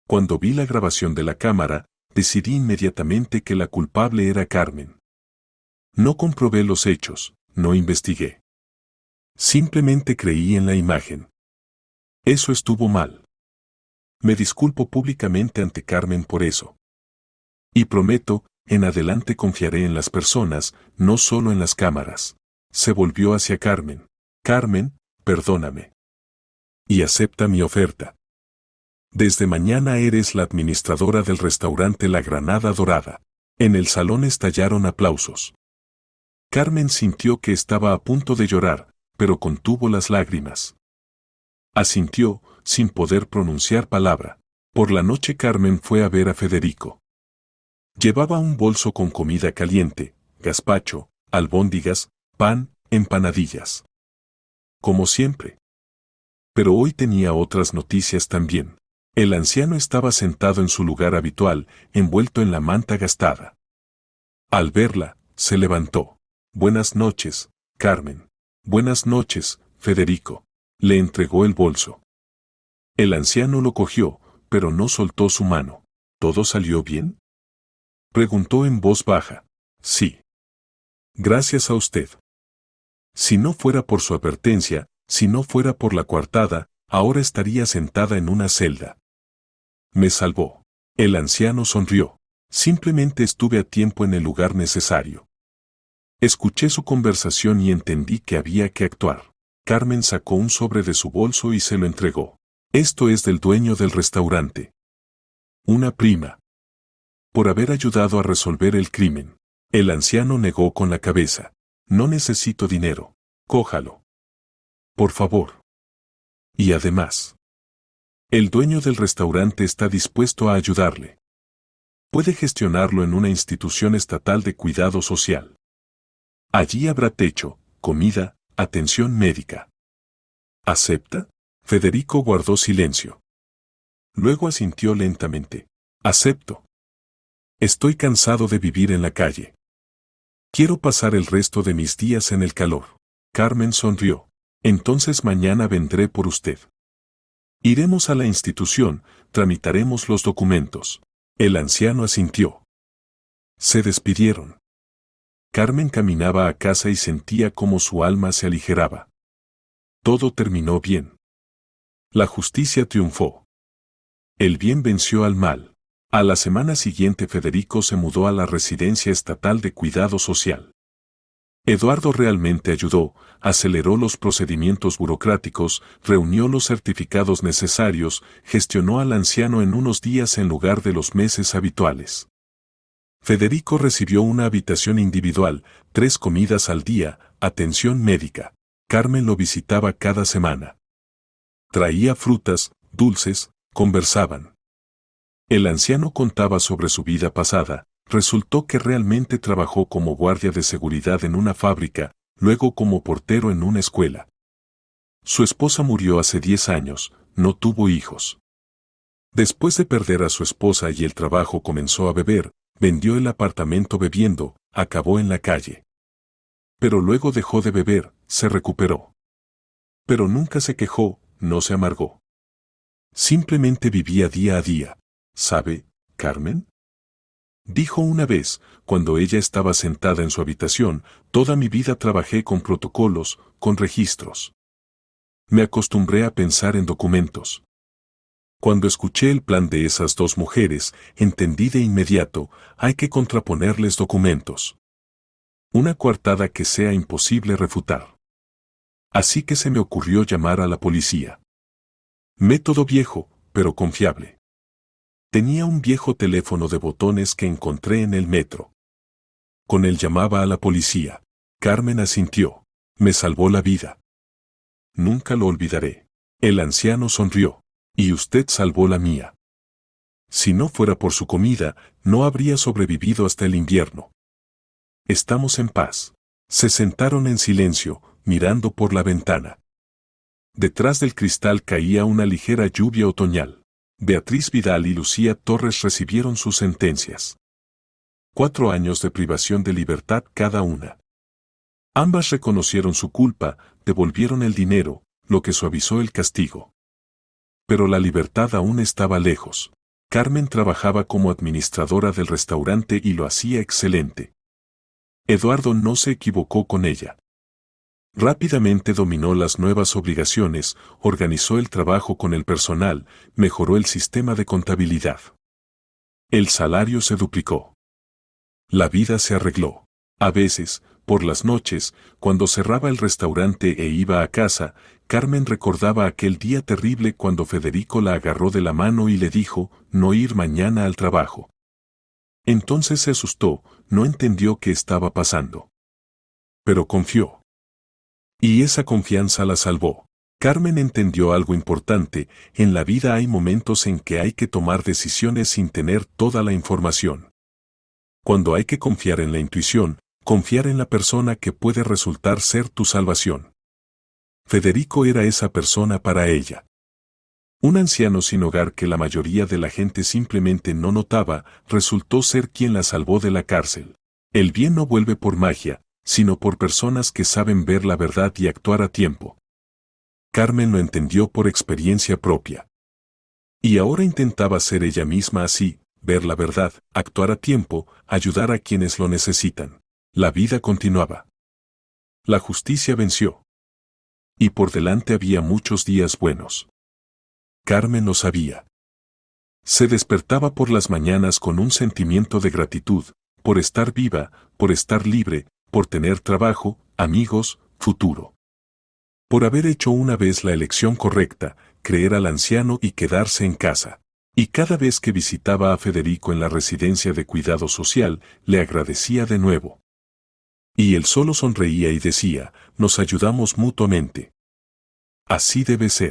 Cuando vi la grabación de la cámara, decidí inmediatamente que la culpable era Carmen. No comprobé los hechos, no investigué. Simplemente creí en la imagen. Eso estuvo mal. Me disculpo públicamente ante Carmen por eso. Y prometo, en adelante confiaré en las personas, no solo en las cámaras. Se volvió hacia Carmen. Carmen, perdóname. Y acepta mi oferta. Desde mañana eres la administradora del restaurante La Granada Dorada. En el salón estallaron aplausos. Carmen sintió que estaba a punto de llorar, pero contuvo las lágrimas. Asintió, sin poder pronunciar palabra. Por la noche Carmen fue a ver a Federico. Llevaba un bolso con comida caliente, gazpacho, albóndigas, pan, empanadillas. Como siempre. Pero hoy tenía otras noticias también. El anciano estaba sentado en su lugar habitual, envuelto en la manta gastada. Al verla, se levantó. Buenas noches, Carmen. Buenas noches, Federico. Le entregó el bolso. El anciano lo cogió, pero no soltó su mano. ¿Todo salió bien? Preguntó en voz baja. Sí. Gracias a usted. Si no fuera por su advertencia, si no fuera por la coartada, ahora estaría sentada en una celda. Me salvó. El anciano sonrió. Simplemente estuve a tiempo en el lugar necesario. Escuché su conversación y entendí que había que actuar. Carmen sacó un sobre de su bolso y se lo entregó. Esto es del dueño del restaurante. Una prima. Por haber ayudado a resolver el crimen. El anciano negó con la cabeza. No necesito dinero. Cójalo. Por favor. Y además, el dueño del restaurante está dispuesto a ayudarle. Puede gestionarlo en una institución estatal de cuidado social. Allí habrá techo, comida, atención médica. ¿Acepta? Federico guardó silencio. Luego asintió lentamente. Acepto. Estoy cansado de vivir en la calle. Quiero pasar el resto de mis días en el calor. Carmen sonrió. Entonces mañana vendré por usted. Iremos a la institución, tramitaremos los documentos. El anciano asintió. Se despidieron. Carmen caminaba a casa y sentía como su alma se aligeraba. Todo terminó bien. La justicia triunfó. El bien venció al mal. A la semana siguiente Federico se mudó a la residencia estatal de cuidado social. Eduardo realmente ayudó, aceleró los procedimientos burocráticos, reunió los certificados necesarios, gestionó al anciano en unos días en lugar de los meses habituales. Federico recibió una habitación individual, 3 comidas al día, atención médica. Carmen lo visitaba cada semana. Traía frutas, dulces, conversaban. El anciano contaba sobre su vida pasada. Resultó que realmente trabajó como guardia de seguridad en una fábrica, luego como portero en una escuela. Su esposa murió hace 10 años, no tuvo hijos. Después de perder a su esposa y el trabajo comenzó a beber, vendió el apartamento bebiendo, acabó en la calle. Pero luego dejó de beber, se recuperó. Pero nunca se quejó, no se amargó. Simplemente vivía día a día. ¿Sabe, Carmen? Dijo una vez, cuando ella estaba sentada en su habitación, toda mi vida trabajé con protocolos, con registros. Me acostumbré a pensar en documentos. Cuando escuché el plan de esas 2 mujeres, entendí de inmediato, hay que contraponerles documentos. Una coartada que sea imposible refutar. Así que se me ocurrió llamar a la policía. Método viejo, pero confiable. Tenía un viejo teléfono de botones que encontré en el metro. Con él llamaba a la policía. Carmen asintió. Me salvó la vida. Nunca lo olvidaré. El anciano sonrió. Y usted salvó la mía. Si no fuera por su comida, no habría sobrevivido hasta el invierno. Estamos en paz. Se sentaron en silencio, mirando por la ventana. Detrás del cristal caía una ligera lluvia otoñal. Beatriz Vidal y Lucía Torres recibieron sus sentencias. 4 años de privación de libertad cada una. Ambas reconocieron su culpa, devolvieron el dinero, lo que suavizó el castigo. Pero la libertad aún estaba lejos. Carmen trabajaba como administradora del restaurante y lo hacía excelente. Eduardo no se equivocó con ella. Rápidamente dominó las nuevas obligaciones, organizó el trabajo con el personal, mejoró el sistema de contabilidad. El salario se duplicó. La vida se arregló. A veces, por las noches, cuando cerraba el restaurante e iba a casa, Carmen recordaba aquel día terrible cuando Federico la agarró de la mano y le dijo, no ir mañana al trabajo. Entonces se asustó, no entendió qué estaba pasando. Pero confió. Y esa confianza la salvó. Carmen entendió algo importante, en la vida hay momentos en que hay que tomar decisiones sin tener toda la información. Cuando hay que confiar en la intuición, confiar en la persona que puede resultar ser tu salvación. Federico era esa persona para ella. Un anciano sin hogar que la mayoría de la gente simplemente no notaba, resultó ser quien la salvó de la cárcel. El bien no vuelve por magia, sino por personas que saben ver la verdad y actuar a tiempo. Carmen lo entendió por experiencia propia. Y ahora intentaba ser ella misma así, ver la verdad, actuar a tiempo, ayudar a quienes lo necesitan. La vida continuaba. La justicia venció. Y por delante había muchos días buenos. Carmen lo sabía. Se despertaba por las mañanas con un sentimiento de gratitud, por estar viva, por estar libre, por tener trabajo, amigos, futuro. Por haber hecho una vez la elección correcta, creer al anciano y quedarse en casa. Y cada vez que visitaba a Federico en la residencia de cuidado social, le agradecía de nuevo. Y él solo sonreía y decía, nos ayudamos mutuamente. Así debe ser.